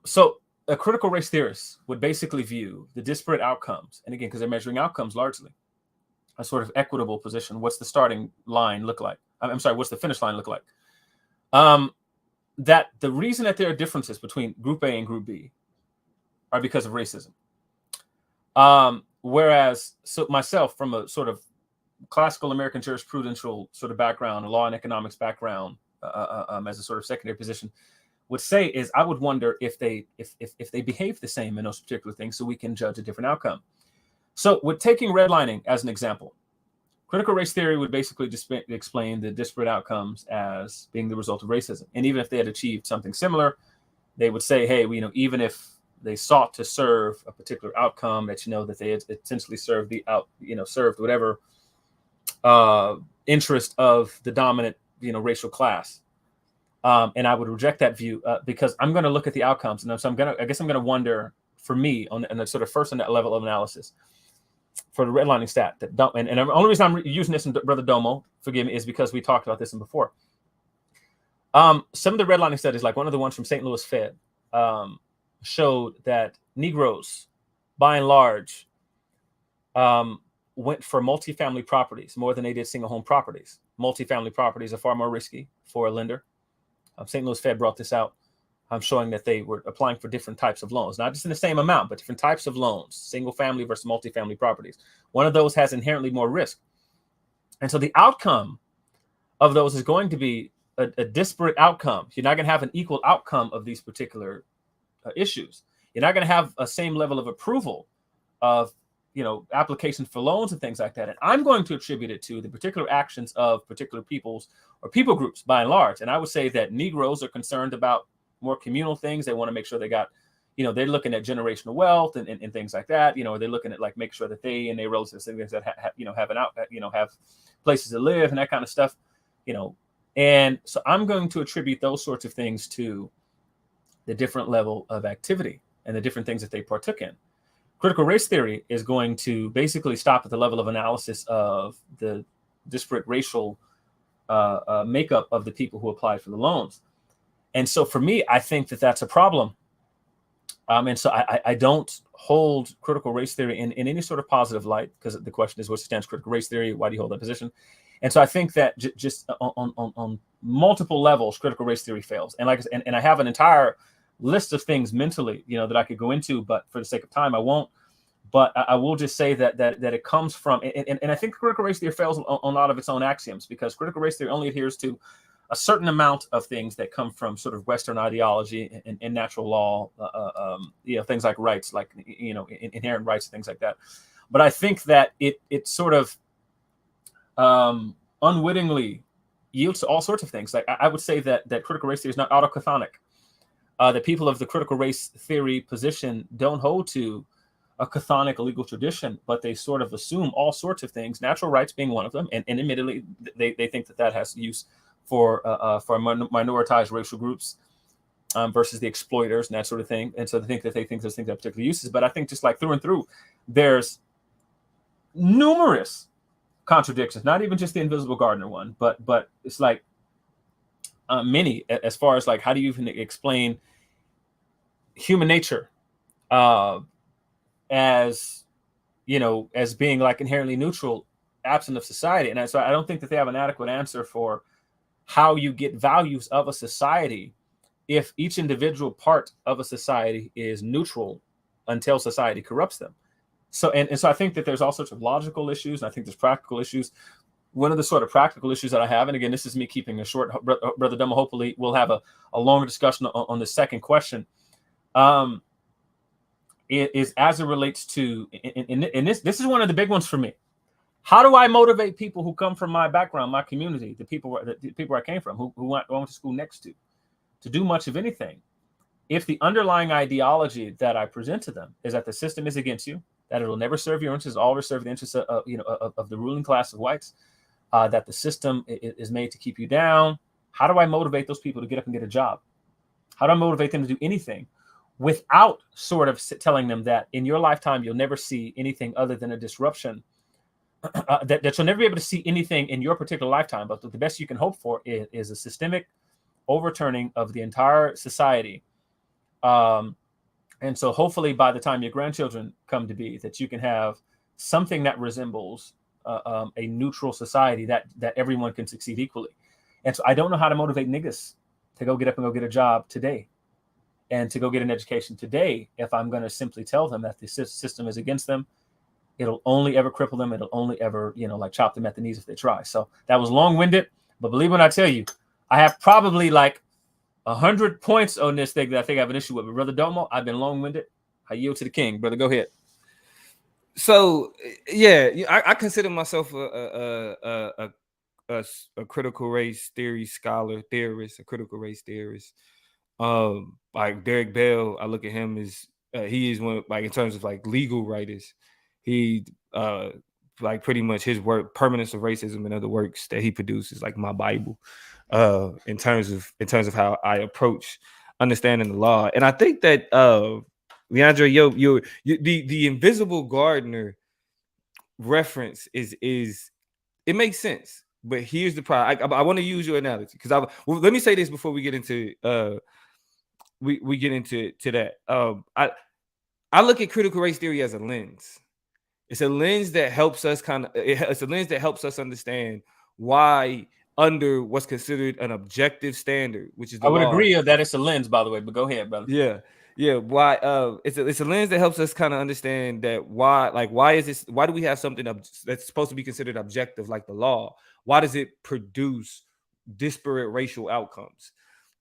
So a critical race theorist would basically view the disparate outcomes, and again, because they're measuring outcomes largely, a sort of equitable position. What's the starting line look like? I'm sorry, what's the finish line look like? That the reason that there are differences between Group A and Group B are because of racism. Whereas, so myself, from a sort of classical American jurisprudential sort of background, a law and economics background, as a sort of secondary position, would say is I would wonder if they behave the same in those particular things, so we can judge a different outcome. So with taking redlining as an example, Critical race theory would basically just explain the disparate outcomes as being the result of racism. And even if they had achieved something similar, they would say, hey, even if they sought to serve a particular outcome, that that they had essentially served served whatever interest of the dominant racial class. And I would reject that view because I'm going to look at the outcomes, and so I guess I'm going to wonder, for me, on the sort of first on that level of analysis, for the redlining stat and the only reason I'm using this, and Brother Domo, forgive me, is because we talked about this before. Some of the redlining studies, like one of the ones from St. Louis Fed, showed that Negroes, by and large, went for multifamily properties more than they did single home properties. Multifamily properties are far more risky for a lender. St. Louis Fed brought this out. I'm showing that they were applying for different types of loans, not just in the same amount, but different types of loans, single family versus multifamily properties. One of those has inherently more risk. And so the outcome of those is going to be a disparate outcome. You're not going to have an equal outcome of these particular issues. You're not going to have a same level of approval of applications for loans and things like that. And I'm going to attribute it to the particular actions of particular peoples or people groups by and large. And I would say that Negroes are concerned about more communal things. They want to make sure they got, they're looking at generational wealth and things like that. They're looking at make sure that they and their relatives and things that have places to live and that kind of stuff. And so I'm going to attribute those sorts of things to the different level of activity and the different things that they partook in. Critical race theory is going to basically stop at the level of analysis of the disparate racial makeup of the people who applied for the loans. And so for me, I think that that's a problem. And so I don't hold critical race theory in any sort of positive light, because the question is, what stands critical race theory? Why do you hold that position? And so I think that just on multiple levels, critical race theory fails. And I have an entire list of things mentally, that I could go into, but for the sake of time, I won't. But I will just say that it comes from, and I think critical race theory fails on a lot of its own axioms, because critical race theory only adheres to a certain amount of things that come from sort of Western ideology and natural law, things like rights, like inherent rights, things like that. But I think that it sort of unwittingly yields to all sorts of things. Like I would say that critical race theory is not autochthonic. The people of the critical race theory position don't hold to a chthonic legal tradition, but they sort of assume all sorts of things, natural rights being one of them, and admittedly, they think that has use for minoritized racial groups versus the exploiters and that sort of thing. And so they think those things have particular uses. But I think just like through and through, there's numerous contradictions, not even just the Invisible Gardener one, but it's like many, as far as like, how do you even explain human nature as being like inherently neutral, absent of society? And so I don't think that they have an adequate answer for how you get values of a society if each individual part of a society is neutral until society corrupts them. So and so I think that there's all sorts of logical issues, and I think there's practical issues. One of the sort of practical issues that I have, and again, this is me keeping a short, Brother Domo, hopefully we'll have a longer discussion on the second question, is as it relates to, and this is one of the big ones for me. How do I motivate people who come from my background, my community, the people I came from, who went to school next to do much of anything, if the underlying ideology that I present to them is that the system is against you, that it'll never serve your interests, always serve the interests of the ruling class of whites, that the system is made to keep you down? How do I motivate those people to get up and get a job? How do I motivate them to do anything without sort of telling them that in your lifetime you'll never see anything other than a disruption? That you'll never be able to see anything in your particular lifetime, but the best you can hope for is a systemic overturning of the entire society. And so hopefully by the time your grandchildren come to be, that you can have something that resembles a neutral society that everyone can succeed equally. And so I don't know how to motivate niggas to go get up and go get a job today and to go get an education today if I'm going to simply tell them that the system is against them. It'll only ever cripple them. It'll only ever, chop them at the knees if they try. So that was long-winded, but believe when I tell you, I have probably like 100 points on this thing that I think I have an issue with. But Brother Domo, I've been long-winded. I yield to the king. Brother, go ahead. So yeah, I consider myself a critical race theory scholar, theorist, a critical race theorist. Like Derek Bell, I look at him as he is one, like in terms of like legal writers, he like pretty much his work, Permanence of Racism and other works that he produces, like my Bible, in terms of how I approach understanding the law. And I think that Leondre, the Invisible Gardener reference is it makes sense. But here's the problem. I want to use your analogy because let me say this before we get into we get into that. I look at critical race theory as a lens. It's a lens that helps us it's a lens that helps us understand why, under what's considered an objective standard, which is the I would law, agree that it's a lens, by the way, but go ahead, brother. Yeah. Why? It's a lens that helps us kind of understand that why is this? Why do we have something that's supposed to be considered objective, like the law? Why does it produce disparate racial outcomes?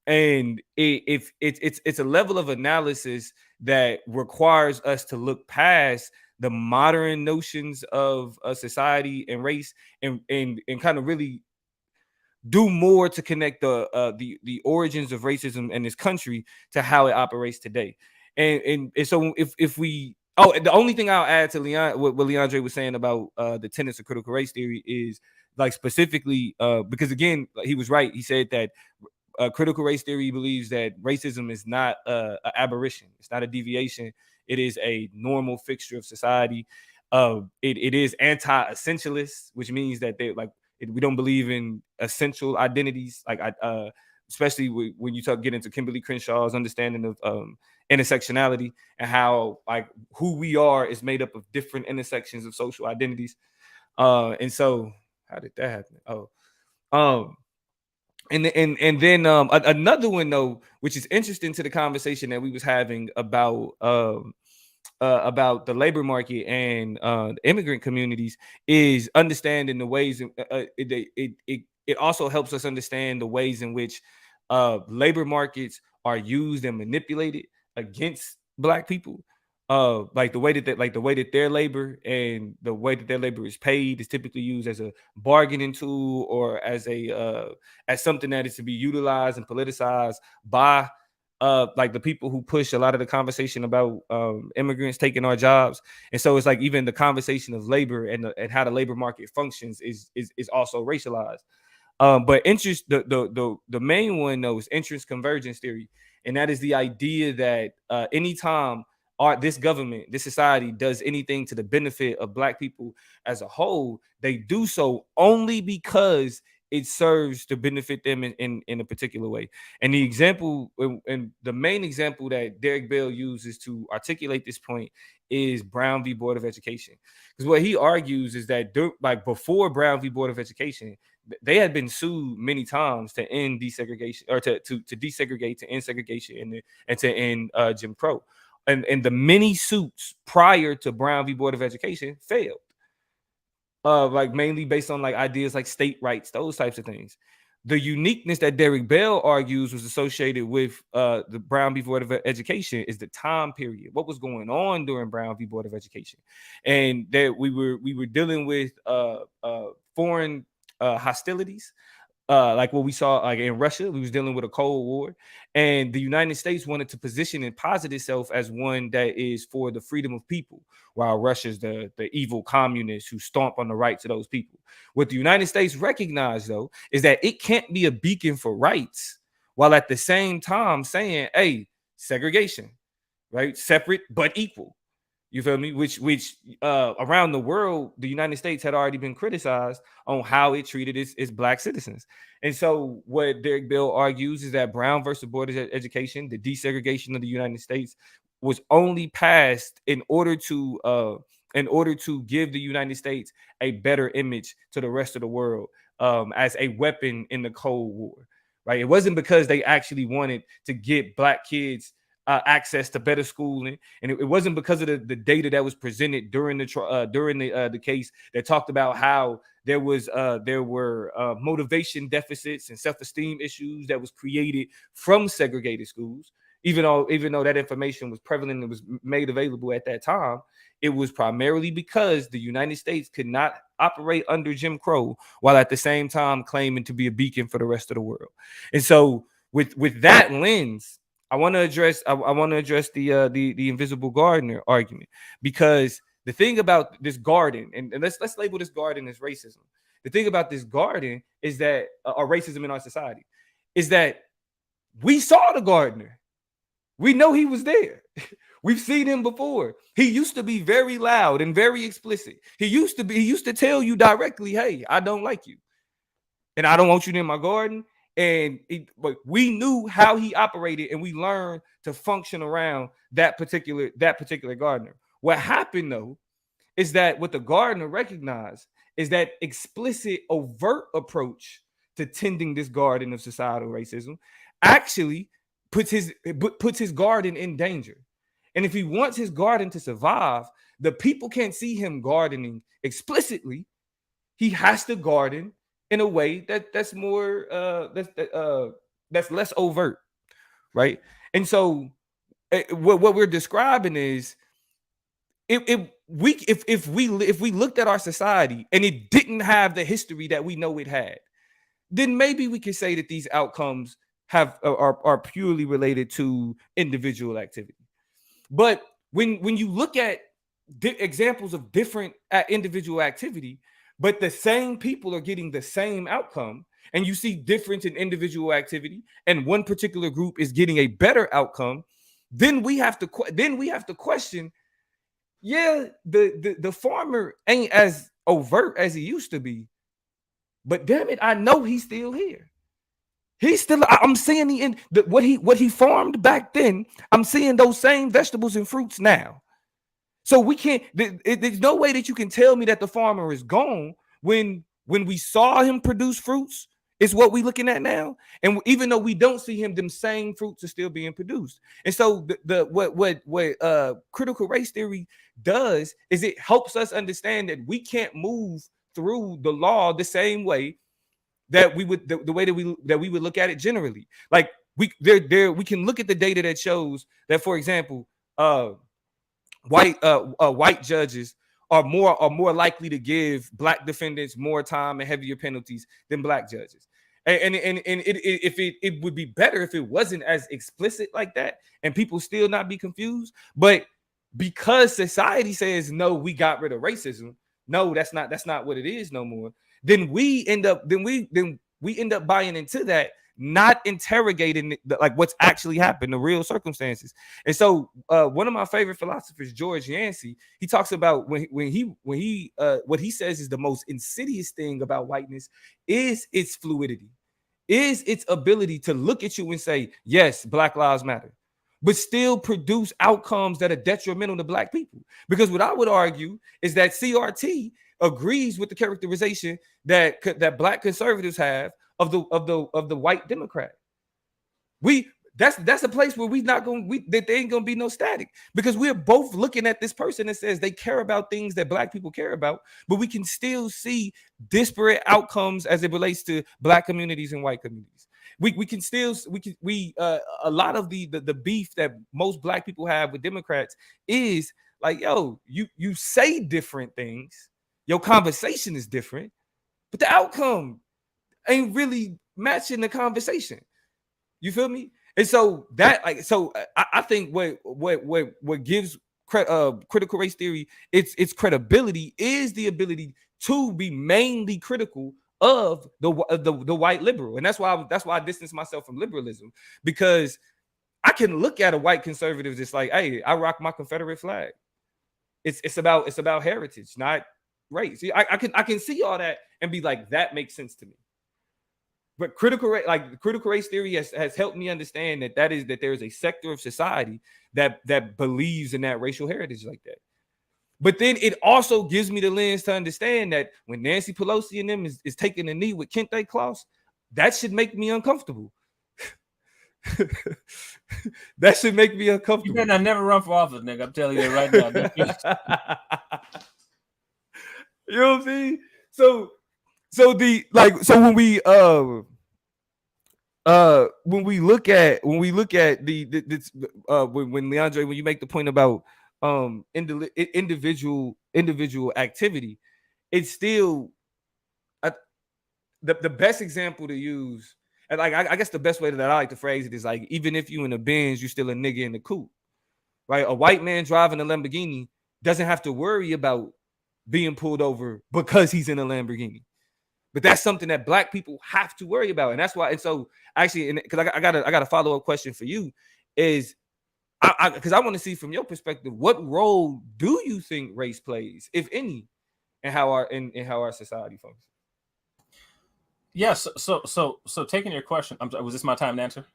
And it's a level of analysis that requires us to look past the modern notions of society and race, and kind of really do more to connect the origins of racism in this country to how it operates today. And so if we the only thing I'll add to what Leondre was saying about the tenets of critical race theory is like specifically because again he was right. He said that critical race theory believes that racism is not an aberration. It's not a deviation. It is a normal fixture of society. It is anti-essentialist, which means that they we don't believe in essential identities, like especially when you get into Kimberly Crenshaw's understanding of intersectionality and how like who we are is made up of different intersections of social identities. And so how did that happen? And then another one though, which is interesting to the conversation that we was having about the labor market and the immigrant communities, is understanding the ways it also helps us understand the ways in which labor markets are used and manipulated against Black people. Like the way that their labor and the way that their labor is paid is typically used as a bargaining tool or as something that is to be utilized and politicized by like the people who push a lot of the conversation about immigrants taking our jobs. And so it's like even the conversation of labor and how the labor market functions is also racialized. But the main one though is interest convergence theory, and that is the idea that anytime this government, this society does anything to the benefit of Black people as a whole, they do so only because it serves to benefit them in a particular way. And the example, and the main example that Derek Bell uses to articulate this point is Brown v. Board of Education. Because what he argues is that like before Brown v. Board of Education, they had been sued many times to end desegregation, or to desegregate, to end segregation, and to end Jim Crow. And the many suits prior to Brown v. Board of Education failed. Like mainly based on like ideas like state rights, those types of things. The uniqueness that Derek Bell argues was associated with the Brown v. Board of Education is the time period. What was going on during Brown v. Board of Education, and that we were dealing with foreign hostilities. Like what we saw like in Russia, we was dealing with a Cold War, and the United States wanted to position and posit itself as one that is for the freedom of people, while Russia's the evil communists who stomp on the rights of those people. What the United States recognized though is that it can't be a beacon for rights while at the same time saying, hey, segregation, right? Separate but equal. You feel me? Which around the world, the United States had already been criticized on how it treated its Black citizens. And so what Derek Bell argues is that Brown versus Board of Education, the desegregation of the United States, was only passed in order to give the United States a better image to the rest of the world as a weapon in the Cold War. Right? It wasn't because they actually wanted to get Black kids access to better schooling, and it wasn't because of the data that was presented during the case that talked about how there were motivation deficits and self-esteem issues that was created from segregated schools. even though that information was prevalent and was made available at that time, it was primarily because the United States could not operate under Jim Crow while at the same time claiming to be a beacon for the rest of the world. And so with that lens, I want to address the invisible gardener argument, because the thing about this garden, and let's label this garden as racism. The thing about this garden is that or racism in our society is that we saw the gardener. We know he was there. We've seen him before. He used to be very loud and very explicit. He used to tell you directly, hey, I don't like you. And I don't want you in my garden. But we knew how he operated, and we learned to function around that particular gardener. What happened though is that what the gardener recognized is that explicit, overt approach to tending this garden of societal racism actually puts his garden in danger. And if he wants his garden to survive, the people can't see him gardening explicitly. He has to garden in a way that's more that's less overt, right? And so what we're describing is if we looked at our society and it didn't have the history that we know it had, then maybe we could say that these outcomes are purely related to individual activity. But when you look at examples of different individual activity, but the same people are getting the same outcome, and you see difference in individual activity, and one particular group is getting a better outcome, then we have to question. Yeah, the farmer ain't as overt as he used to be, but damn it, I know he's still here. He's still. I'm seeing what he farmed back then. I'm seeing those same vegetables and fruits now. So we can't. There's no way that you can tell me that the farmer is gone when we saw him produce fruits. It's what we're looking at now, and even though we don't see him, them same fruits are still being produced. And so what critical race theory does is it helps us understand that we can't move through the law the same way that we would the way that we would look at it generally. Like we can look at the data that shows that, for example, white judges are more likely to give black defendants more time and heavier penalties than black judges. And it would be better if it wasn't as explicit like that and people still not be confused. But because society says no, we got rid of racism. No, that's not what it is no more. Then we end up buying into that, not interrogating like what's actually happened, the real circumstances. And so one of my favorite philosophers, George Yancey, he talks about when he what he says is the most insidious thing about whiteness is its fluidity, is its ability to look at you and say, yes, Black Lives Matter, but still produce outcomes that are detrimental to black people. Because what I would argue is that CRT agrees with the characterization that black conservatives have of the white Democrat. That's a place where there ain't gonna be no static, because we're both looking at this person that says they care about things that black people care about, but we can still see disparate outcomes as it relates to black communities and white communities. A lot of the beef that most black people have with Democrats is like, yo, you say different things, your conversation is different, but the outcome ain't really matching the conversation. You feel me? And so I think what gives critical race theory its credibility is the ability to be mainly critical of the white liberal. And that's why I distance myself from liberalism, because I can look at a white conservative just like, hey, I rock my Confederate flag. It's about heritage, not race. See, I can see all that and be like, that makes sense to me. But critical race theory has helped me understand that there is a sector of society that believes in that racial heritage like that. But then it also gives me the lens to understand that when Nancy Pelosi and them is taking a knee with Kente Clouse, that should make me uncomfortable. That should make me uncomfortable. You better never run for office, nigga. I'm telling you right now. You know what I'm saying? So when we when we look at when Leondre, when you make the point about individual activity, it's still the best example to use. And like I guess the best way that I like to phrase it is like, even if you in the Benz, you still a nigga in the coupe, right? A white man driving a Lamborghini doesn't have to worry about being pulled over because he's in a Lamborghini. But that's something that black people have to worry about. And that's why. And so actually, because I got a follow-up question for you, is because I want to see from your perspective, what role do you think race plays, if any, in how our society functions? Yes. So taking your question, was this my time to answer?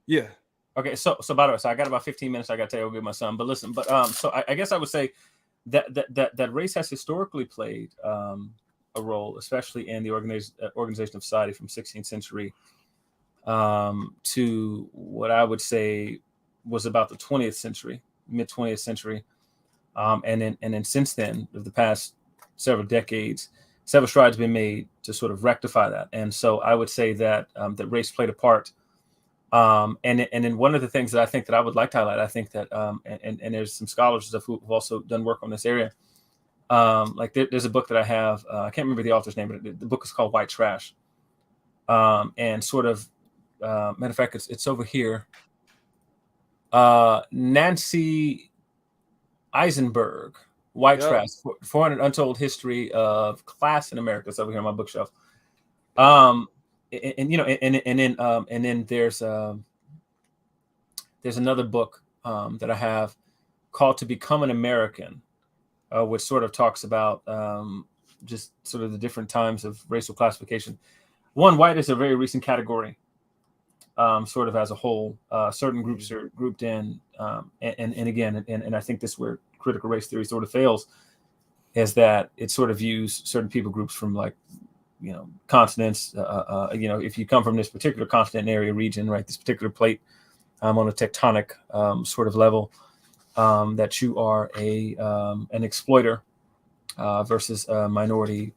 Yeah. Okay. So by the way, so I got about 15 minutes. I got to tell you, I'll give my son. But listen, so I guess I would say that race has historically played a role, especially in the organization of society from 16th century to what I would say was about the 20th century, mid 20th century, and then since then, of the past several decades, several strides have been made to sort of rectify that. And so I would say that that race played a part. And then one of the things that I think that I would like to highlight, I think that and there's some scholars who've also done work on this area. Like there's a book that I have, I can't remember the author's name, but the book is called White Trash. And sort of, matter of fact, it's over here. Nancy Eisenberg, White Trash, 400 Untold History of Class in America. It's over here on my bookshelf. And then there's another book that I have called To Become an American, which sort of talks about just sort of the different times of racial classification. One, white is a very recent category, sort of as a whole. Certain groups are grouped in, and again, and I think this is where critical race theory sort of fails, is that it sort of views certain people groups from like, continents. If you come from this particular continent, area, region, right, this particular plate, on a tectonic sort of level, that you are an exploiter versus a minority,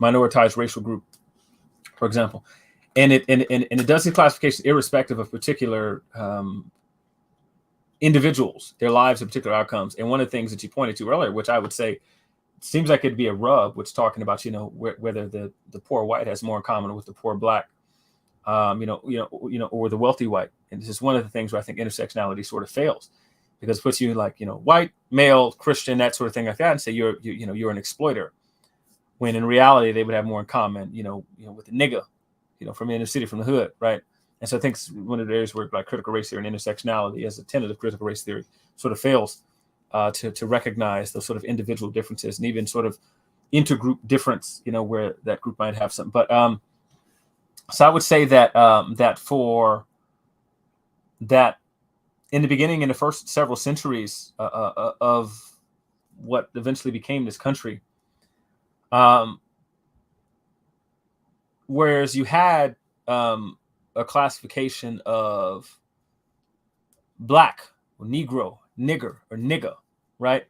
minoritized racial group, for example. And it does the classification irrespective of particular individuals, their lives, and particular outcomes. And one of the things that you pointed to earlier, which I would say seems like it'd be a rub, which talking about whether the poor white has more in common with the poor black, or the wealthy white. And this is one of the things where I think intersectionality sort of fails, because it puts you like white, male, Christian, that sort of thing like that, and say you're an exploiter, when in reality they would have more in common, with the nigga, from the inner city, from the hood, right? And so I think one of the areas where like critical race theory and intersectionality as a tenet of critical race theory sort of fails to recognize those sort of individual differences and even sort of intergroup difference, where that group might have some. But so I would say that that for that in the beginning, in the first several centuries of what eventually became this country, whereas you had a classification of black or Negro, nigger or nigga, right?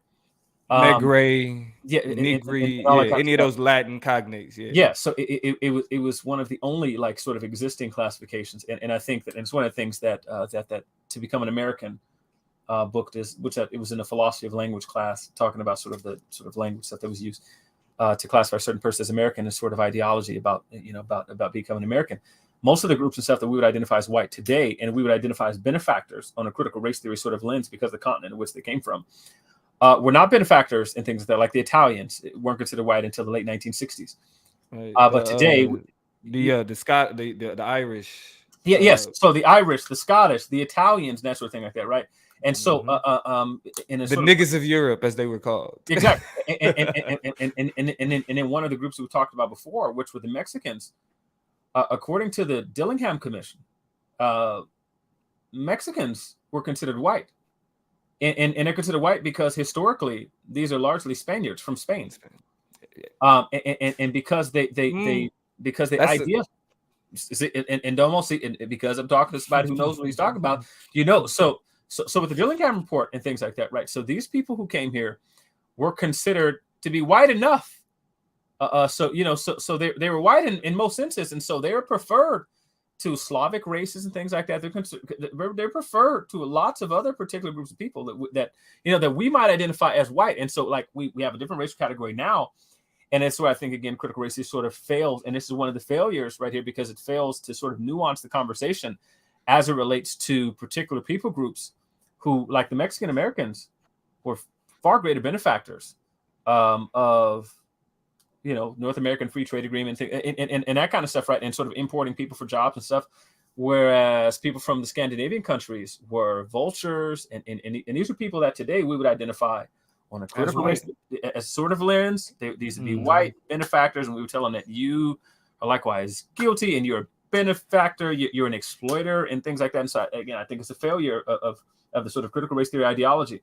Negre, yeah, Negri, any of those Latin cognates, So it was one of the only like sort of existing classifications, and I think that, and it's one of the things that that To Become an American book is, which it was in a philosophy of language class, talking about sort of the sort of language that was used to classify a certain person as American, as sort of ideology about about becoming American. Most of the groups and stuff that we would identify as white today, and we would identify as benefactors on a critical race theory sort of lens because of the continent in which they came from, were not benefactors and things like that. Like the Italians weren't considered white until the late 1960s. But today, the Irish, yes. So the Irish, the Scottish, the Italians, and that sort of thing like that, right? And so, in a the niggas of Europe, as they were called, exactly. And then one of the groups we talked about before, which were the Mexicans. According to the Dillingham Commission, Mexicans were considered white, and they're considered white because historically these are largely Spaniards from Spain, and because they idea. And Domo, because I'm talking to somebody who knows what he's talking about, So with the Dillingham report and things like that, right? So these people who came here were considered to be white enough. So they were white in most instances, and so they were preferred to Slavic races and things like that, they're preferred to lots of other particular groups of people that we might identify as white. And so like we have a different racial category now. And it's where I think, again, critical race theory sort of fails. And this is one of the failures right here, because it fails to sort of nuance the conversation as it relates to particular people groups who, like the Mexican Americans, were far greater benefactors of North American free trade agreement and that kind of stuff, right? And sort of importing people for jobs and stuff. Whereas people from the Scandinavian countries were vultures. And these are people that today we would identify on a critical race as sort of lens. These would be white benefactors. And we would tell them that you are likewise guilty and you're a benefactor, you're an exploiter and things like that. And so again, I think it's a failure of the sort of critical race theory ideology.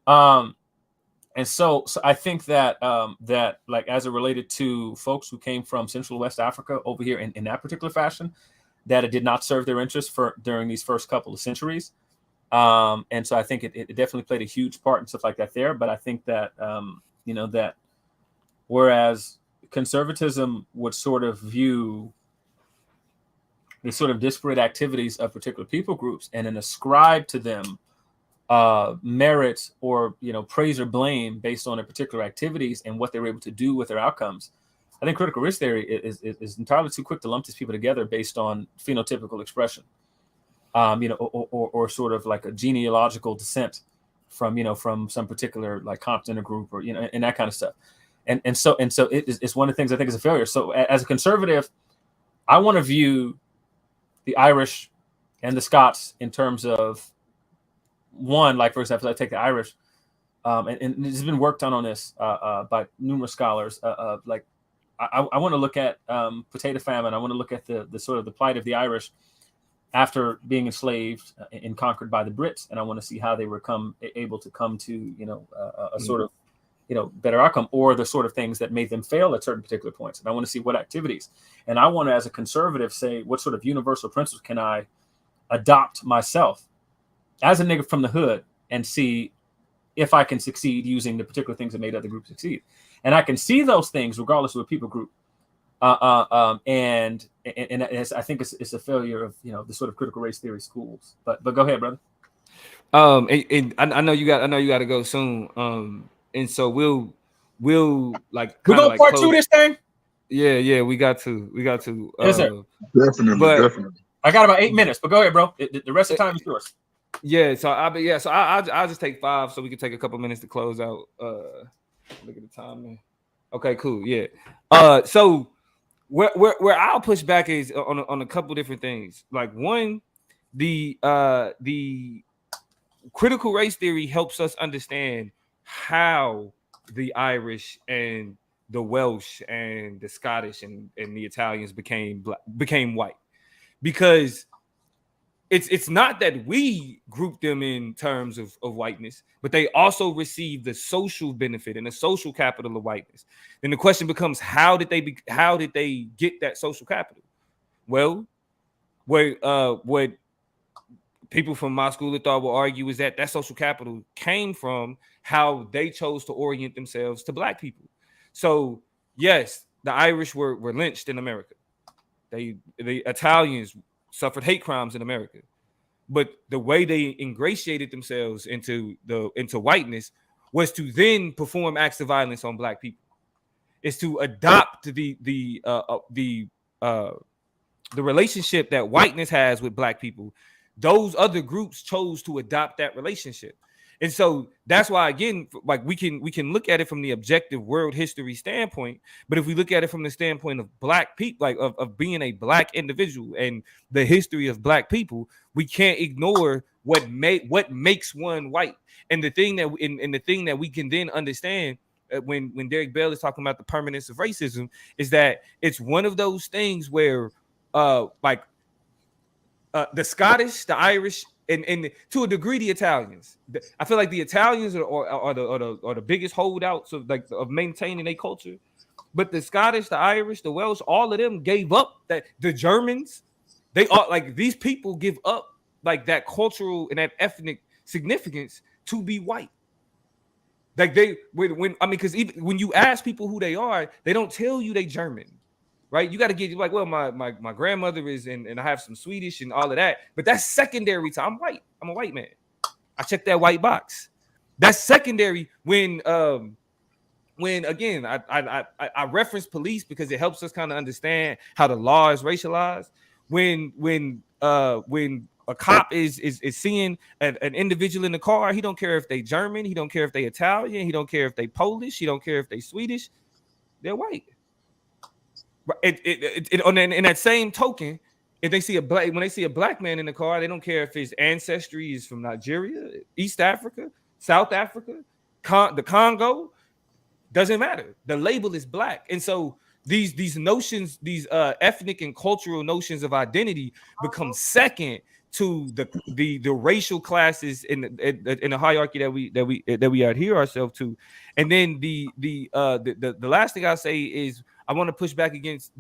And so I think that that like as it related to folks who came from Central West Africa over here in that particular fashion, that it did not serve their interests during these first couple of centuries. And so I think it definitely played a huge part and stuff like that there. But I think that, that whereas conservatism would sort of view the sort of disparate activities of particular people groups and then ascribe to them merit or praise or blame based on their particular activities and what they were able to do with their outcomes. I think critical race theory is entirely too quick to lump these people together based on phenotypical expression, or sort of like a genealogical descent from some particular like continent or group or and that kind of stuff. And so it's one of the things I think is a failure. So as a conservative, I want to view the Irish and the Scots in terms of one, like for example, I take the Irish, and it's been worked on this by numerous scholars. Like I want to look at potato famine. I want to look at the sort of the plight of the Irish after being enslaved and conquered by the Brits, and I want to see how they were able to come to a sort of better outcome, or the sort of things that made them fail at certain particular points. And I want to see what activities, and I want to, as a conservative, say what sort of universal principles can I adopt myself as a nigga from the hood and see if I can succeed using the particular things that made other groups succeed. And I can see those things regardless of a people group. And I think it's a failure of the sort of critical race theory schools. But go ahead, brother. And I know you got to go soon. And so we'll like we're gonna part two this thing. Yeah, we got to. Yes, sir. Definitely. I got about 8 minutes, but go ahead, bro. The rest of the time is yours. Yeah, so I'll just take 5 so we can take a couple minutes to close out. Look at the time, man. Okay, cool. Yeah. So where I'll push back is on a couple different things. Like one, the critical race theory helps us understand how the Irish and the Welsh and the Scottish and the Italians became white, because it's not that we group them in terms of whiteness, but they also receive the social benefit and the social capital of whiteness. Then the question becomes, how did they get that social capital? Well, what people from my school of thought will argue is that social capital came from how they chose to orient themselves to Black people. So yes, the Irish were lynched in America. The Italians suffered hate crimes in America, but the way they ingratiated themselves into whiteness was to then perform acts of violence on Black people. It's to adopt the relationship that whiteness has with Black people. Those other groups chose to adopt that relationship. And so that's why, again, like we can look at it from the objective world history standpoint, but if we look at it from the standpoint of Black people, like of being a Black individual and the history of Black people, we can't ignore what makes one white. And the thing that we can then understand when Derek Bell is talking about the permanence of racism is that it's one of those things where the Scottish, the Irish, and to a degree the Italians. I feel like the Italians are the biggest holdouts of maintaining their culture. But the Scottish, the Irish, the Welsh, all of them gave up that. The Germans, they are like, these people give up like that cultural and that ethnic significance to be white. Like because even when you ask people who they are, they don't tell you they German. right? You got to get like, well, my grandmother is, and I have some Swedish and all of that, but that's secondary to I'm white. I'm a white man. I check that white box. That's secondary when again I reference police because it helps us kind of understand how the law is racialized. When a cop is seeing an individual in the car, he don't care if they German, he don't care if they Italian, he don't care if they Polish, he don't care if they Swedish, they're white. In that same token, if they see when they see a black man in the car, they don't care if his ancestry is from Nigeria, East Africa, South Africa, the Congo. Doesn't matter. The label is black. And so these notions, these ethnic and cultural notions of identity become second to the racial classes in the hierarchy that we adhere ourselves to. And then the last thing I'll say is I want to push back against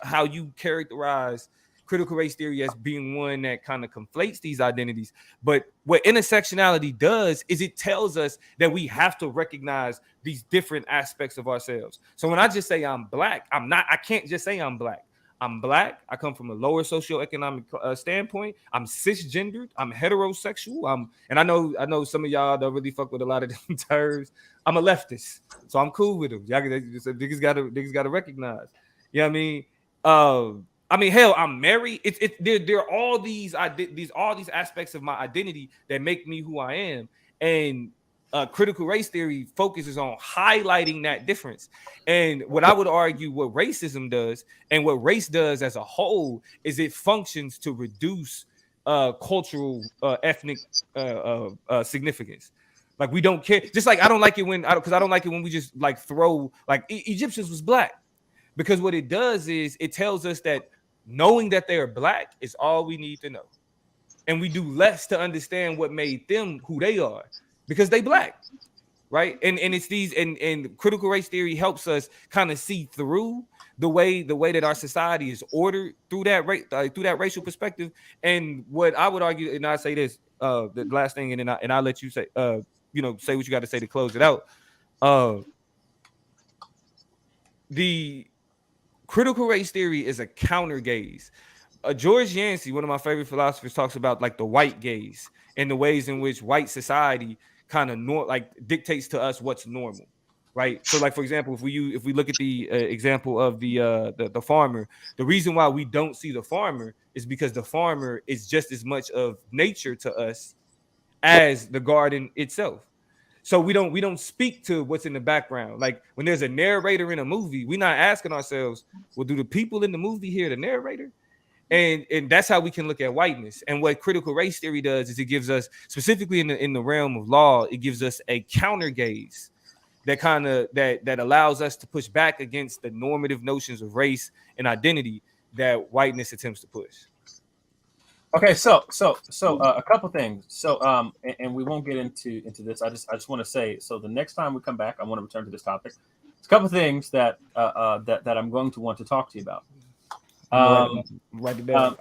how you characterize critical race theory as being one that kind of conflates these identities. But what intersectionality does is it tells us that we have to recognize these different aspects of ourselves. So when I just say I'm black, I can't just say I'm black. I'm black. I come from a lower socioeconomic standpoint. I'm cisgendered. I'm heterosexual. And I know some of y'all don't really fuck with a lot of different terms. I'm a leftist, so I'm cool with them. Y'all niggas gotta recognize. You know what I mean? Hell, I'm married. There are all these aspects of my identity that make me who I am, and critical race theory focuses on highlighting that difference. And what I would argue, what racism does, and what race does as a whole, is it functions to reduce cultural, ethnic significance. Like we don't care. Just like I don't like it when we just like throw like Egyptians was black. Because what it does is it tells us that knowing that they're black is all we need to know. And we do less to understand what made them who they are because they black, right? And it's these and critical race theory helps us kind of see through the way that our society is ordered through that racial perspective. And what I would argue, and I say this, the last thing, and I'll let you say say what you got to say to close it out. The critical race theory is a counter gaze. George Yancey, one of my favorite philosophers, talks about like the white gaze and the ways in which white society kind of dictates to us what's normal, right? So, like for example, if we look at the example of the farmer, the reason why we don't see the farmer is because the farmer is just as much of nature to us as the garden itself. So we don't speak to what's in the background. Like when there's a narrator in a movie, we're not asking ourselves, well, do the people in the movie hear the narrator? And that's how we can look at whiteness. And what critical race theory does is it gives us, specifically in the realm of law, it gives us a counter gaze that kind of that allows us to push back against the normative notions of race and identity that whiteness attempts to push. Okay, so a couple things. So and we won't get into this. I just want to say, so the next time we come back, I want to return to this topic. It's a couple things that I'm going to want to talk to you about. Write it down.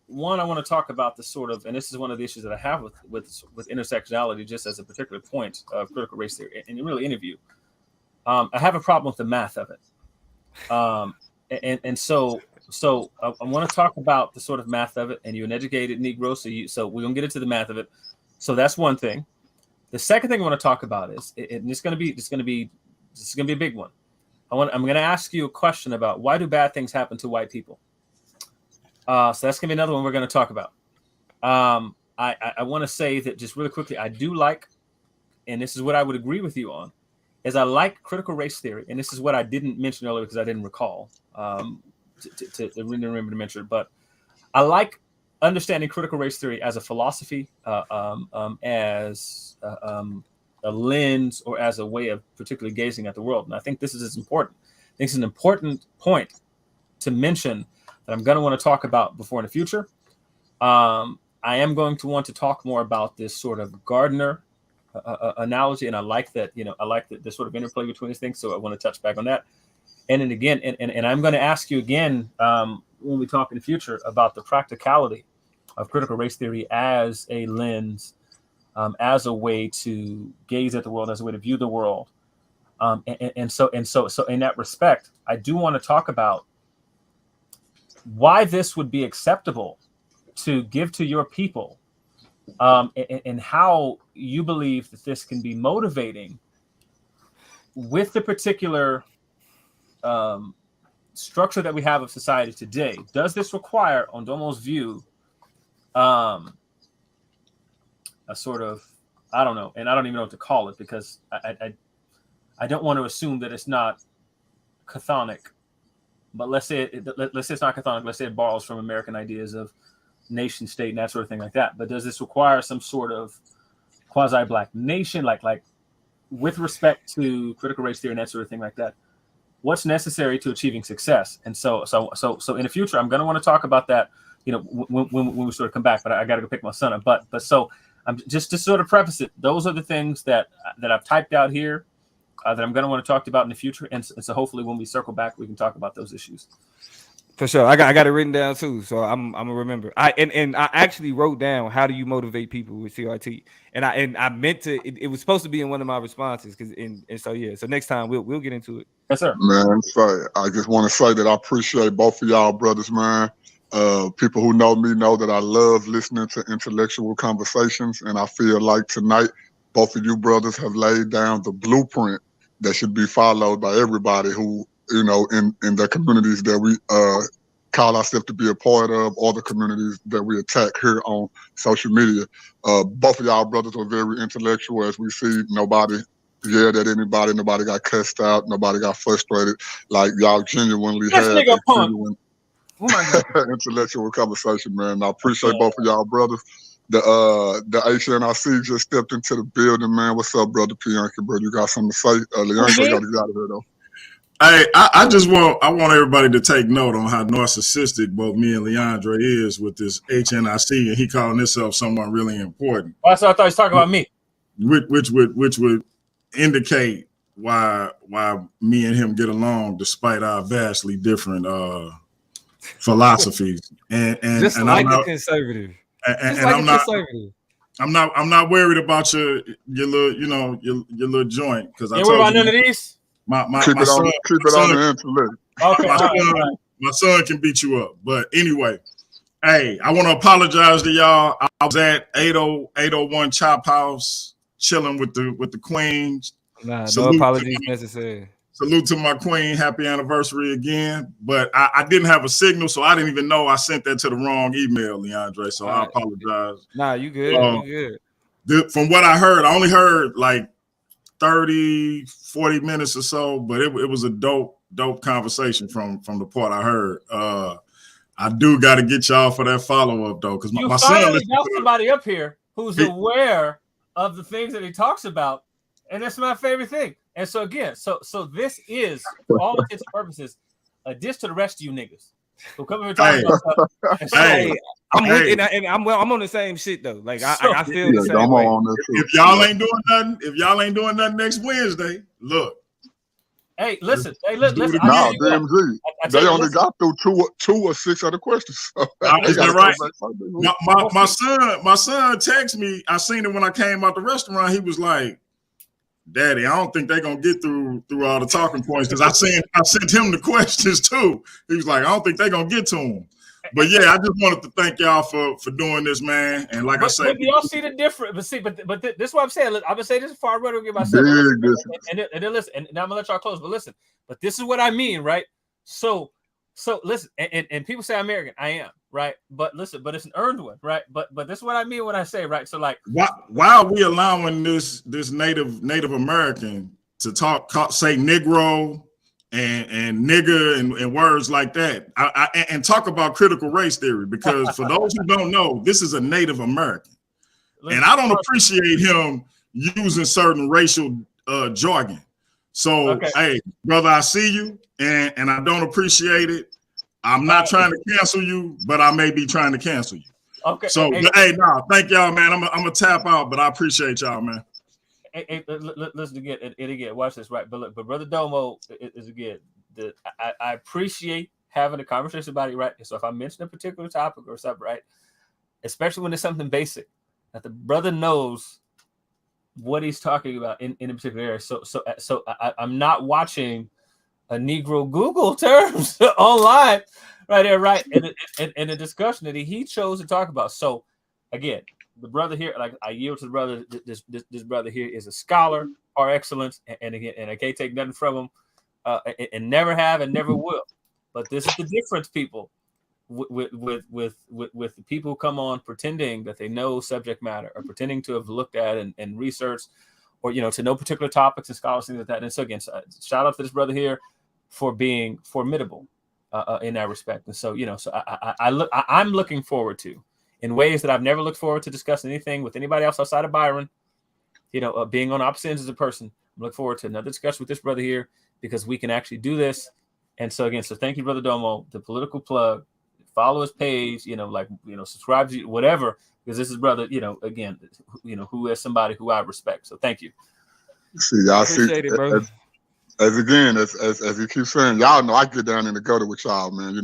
One, I want to talk about the sort of, and this is one of the issues that I have with intersectionality, just as a particular point of critical race theory, and really interview. I have a problem with the math of it, So I want to talk about the sort of math of it, and you're an educated Negro, so we're gonna get into the math of it. So that's one thing. The second thing I want to talk about is, and it's gonna be a big one. I'm gonna ask you a question about why do bad things happen to white people. So that's gonna be another one we're gonna talk about. I want to say that just really quickly, I do like, and this is what I would agree with you on, is I like critical race theory, and this is what I didn't mention earlier because I didn't recall. To remember to mention it, but I like understanding critical race theory as a philosophy, as a lens, or as a way of particularly gazing at the world. And I think this is important. I think it's an important point to mention that I'm going to want to talk about before in the future. I am going to want to talk more about this sort of gardener analogy, and I like that. I like the sort of interplay between these things. So I want to touch back on that. And then again, and I'm going to ask you again when we talk in the future about the practicality of critical race theory as a lens, as a way to gaze at the world, as a way to view the world, And so in that respect, I do want to talk about why this would be acceptable to give to your people, and how you believe that this can be motivating with the particular structure that we have of society today. Does this require, on Domo's view, a sort of, I don't know, and I don't even know what to call it, because I don't want to assume that it's not chthonic, but let's say it's not chthonic. Let's say it borrows from American ideas of nation state and that sort of thing like that. But does this require some sort of quasi-black nation, like with respect to critical race theory and that sort of thing like that? What's necessary to achieving success? And so in the future, I'm going to want to talk about that, when we sort of come back. But I got to go pick my son up. But so I'm just to sort of preface it. Those are the things that I've typed out here that I'm going to want to talk about in the future. And so hopefully when we circle back, we can talk about those issues. For sure. I got it written down too. So I'm gonna remember. I actually wrote down, how do you motivate people with CRT? And I meant to, it was supposed to be in one of my responses, so next time we'll get into it. Yes, sir. Man, I just want to say that I appreciate both of y'all brothers, man. People who know me know that I love listening to intellectual conversations, and I feel like tonight both of you brothers have laid down the blueprint that should be followed by everybody who, in the communities that we call ourselves to be a part of, or the communities that we attack here on social media. Both of y'all brothers are very intellectual, as we see. Nobody yelled at anybody, nobody got cussed out, nobody got frustrated. Like, y'all genuinely had a genuine intellectual conversation, man. I appreciate both of y'all brothers. The HNIC just stepped into the building, man. What's up, brother Pianki, bro? You got something to say? Leondre got to get out of here, though. Hey, I want everybody to take note on how narcissistic both me and Leondre is with this HNIC, and he calling himself someone really important. Well, so I thought he was talking about me. Which would indicate why me and him get along despite our vastly different philosophies. And just and like I'm not, a conservative. And I'm not worried about your little your little joint, because I told you none of these. Keep it on the intellect. Okay, my son can beat you up. But anyway, hey, I want to apologize to y'all. I was at 801 Chop House chilling with the queen. Nah, no apologies necessary. Salute to my queen. Happy anniversary again. But I didn't have a signal, so I didn't even know I sent that to the wrong email, Leondre. So I apologize. Nah, you good. You good. From what I heard, I only heard like 30, 40 minutes or so, but it was a dope conversation from the part I heard. I do got to get y'all for that follow-up, though, because my son got somebody up here who's aware of the things that he talks about, and that's my favorite thing. And so again, so this is, for all intents and purposes, a diss to the rest of you niggas who come here talking about stuff. I'm on the same shit though. Like I feel the same way. If y'all ain't doing nothing next Wednesday, look. Hey, listen. Nah, DMZ. They only got through two or six other questions. Is that right? My son texted me. I seen it when I came out the restaurant. He was like, "Daddy, I don't think they're gonna get through all the talking points," because I sent him the questions too. He was like, "I don't think they're gonna get to them." But yeah, I just wanted to thank y'all for doing this, man. And like I said, y'all see the difference. But this is what I'm saying. I'm gonna say this before I run and get myself. And then listen, and now I'm gonna let y'all close. But listen, this is what I mean, right? So listen, and people say I'm arrogant. I am, right? But listen, but it's an earned one, right? But this is what I mean when I say, right? So like, why are we allowing this Native American to say Negro and nigger and words like that, and talk about critical race theory? Because for those who don't know, this is a Native American, and I don't appreciate him using certain racial jargon. So, Hey, brother, I see you, and I don't appreciate it. I'm not trying to cancel you, but I may be trying to cancel you. Okay. So, thank y'all, man. I'm gonna tap out, but I appreciate y'all, man. Hey, listen again. Watch this, right? But brother Domo is again. I appreciate having a conversation about it, right? So if I mention a particular topic or something, right, especially when it's something basic that the brother knows what he's talking about in a particular area. So I'm not watching a Negro Google terms online right there, right? In a discussion that he chose to talk about. So again, the brother here, like I yield to the brother. This brother here is a scholar par excellence, and again, and I can't take nothing from him, and never have and never will. But this is the difference, people, with the people who come on pretending that they know subject matter or pretending to have looked at and researched, or to know particular topics and scholars, things like that. And so again, shout out to this brother here for being formidable in that respect. And so I'm looking forward to, in ways that I've never looked forward to, discussing anything with anybody else outside of Byron. Being on opposite ends as a person, I look forward to another discussion with this brother here, because we can actually do this. And so again, thank you, Brother Domo. The political plug. Follow his page. Subscribe to whatever, because this is brother. Again, who is somebody who I respect. So thank you. See, y'all Appreciate it, bro. As you keep saying, y'all know I get down in the gutter with y'all, man.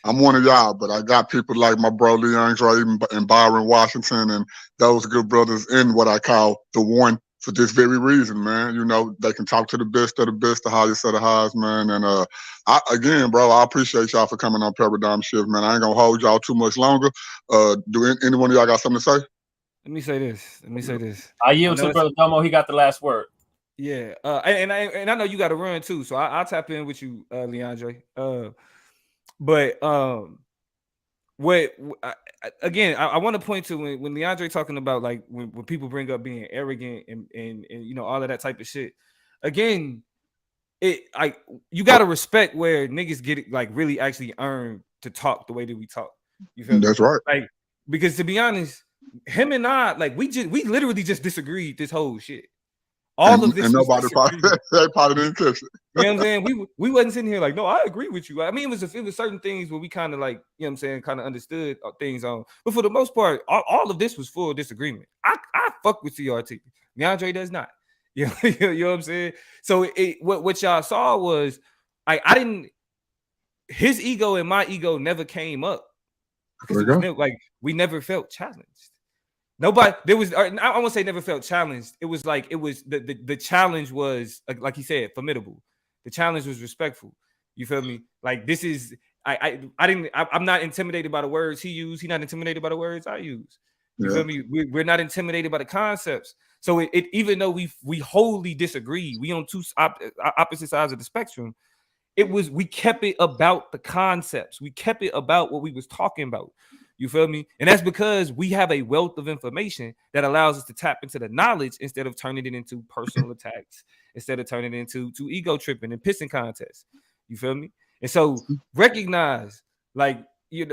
I'm one of y'all, but I got people like my bro Leondre and Byron Washington and those good brothers in what I call the one for this very reason, man. They can talk to the best of the best, the highest of the highs, man. And again, bro, I appreciate y'all for coming on Paradigm Shift, man. I ain't gonna hold y'all too much longer. Do any one of y'all got something to say? Let me say this. I yield to Brother Domo. He got the last word. Yeah, and I know you got to run too, so I'll tap in with you, Leondre. But I want to point to when Leondre talking about, like, when people bring up being arrogant and all of that type of shit. Again, you got to respect where niggas get it, like, really actually earn to talk the way that we talk. You feel me? That's right. Like, because to be honest, him and I, like, we literally just disagreed this whole shit. All of this, and nobody probably didn't catch it. You know what I'm saying? We wasn't sitting here like, no, I agree with you. I mean, it was certain things where we kind of, like, you know what I'm saying, kind of understood things on. But for the most part, all of this was full disagreement. I fuck with CRT. Leondre does not. You know what I'm saying? So what y'all saw was, I didn't. His ego and my ego never came up, because we never felt challenged. Nobody, there was, I won't say never felt challenged. It was like, the challenge was, like he said, formidable. The challenge was respectful. You feel me? Like, this is, I'm not intimidated by the words he used. He's not intimidated by the words I use. You feel me? We're not intimidated by the concepts. So even though we wholly disagree, we on two opposite sides of the spectrum, we kept it about the concepts. We kept it about what we was talking about. You feel me? And that's because we have a wealth of information that allows us to tap into the knowledge instead of turning it into personal attacks, instead of turning it into ego tripping and pissing contests. You feel me? And so recognize, like, the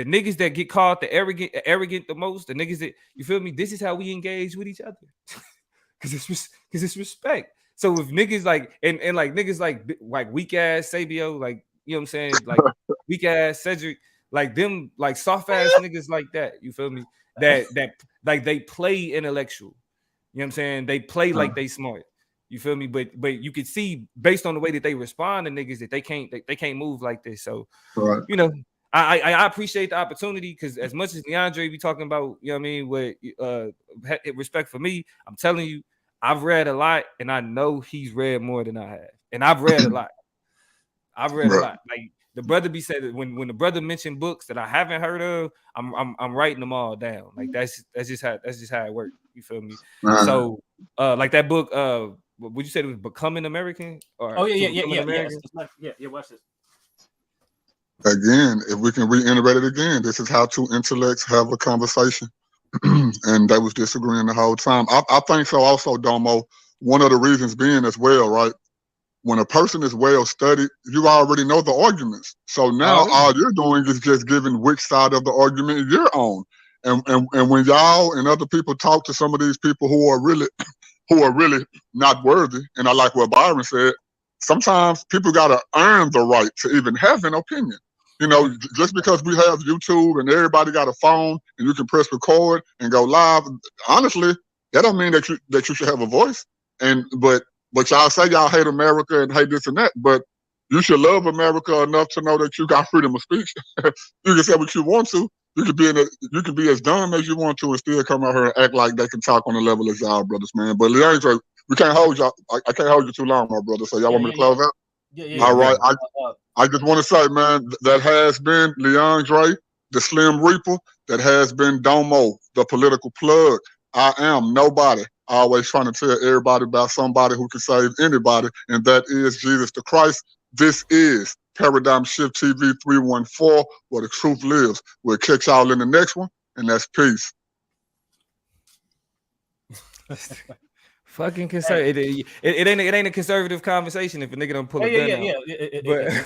niggas that get called the arrogant the most, the niggas that, you feel me? This is how we engage with each other, because it's respect. So if niggas like and like niggas like weak ass Sabio, like, you know what I'm saying, like weak ass Cedric. Like them, like soft ass niggas like that, you feel me? That like they play intellectual. You know what I'm saying? They play like they smart. You feel me? But you can see, based on the way that they respond to niggas, that they can't move like this. So right. I appreciate the opportunity, because as much as Leondre be talking about, you know what I mean, with respect for me, I'm telling you, I've read a lot, and I know he's read more than I have. And I've read a lot. A lot. Like, the brother be said that when the brother mentioned books that I haven't heard of, I'm writing them all down. Like, that's just how it works. You feel me? So like that book, would you say it was Becoming American? Or watch this. Again, if we can reiterate it again, this is how two intellects have a conversation. And they was disagreeing the whole time. I think so also, Domo. One of the reasons being as well, right? When a person is well studied, you already know the arguments. So now all you're doing is just giving which side of the argument you're on. And when y'all and other people talk to some of these people who are really not worthy, and I like what Byron said, sometimes people gotta earn the right to even have an opinion. Just because we have YouTube and everybody got a phone and you can press record and go live, honestly, that don't mean that you should have a voice. But y'all say y'all hate America and hate this and that, but you should love America enough to know that you got freedom of speech. You can say what you want to, You could be as dumb as you want to and still come out here and act like they can talk on the level as y'all brothers, man. But Leondre, we can't hold y'all. I can't hold you too long, my brother. So y'all want me to close out? Yeah. All right. I just want to say, man, that has been Leondre, the Slim Reaper. That has been Domo, the political plug. I am nobody. Always trying to tell everybody about somebody who can save anybody, and that is Jesus the Christ. This is Paradigm Shift TV 314, where the truth lives. We'll catch y'all in the next one, and that's peace. Fucking conservative. It ain't a conservative conversation if a nigga don't pull a gun out. Yeah.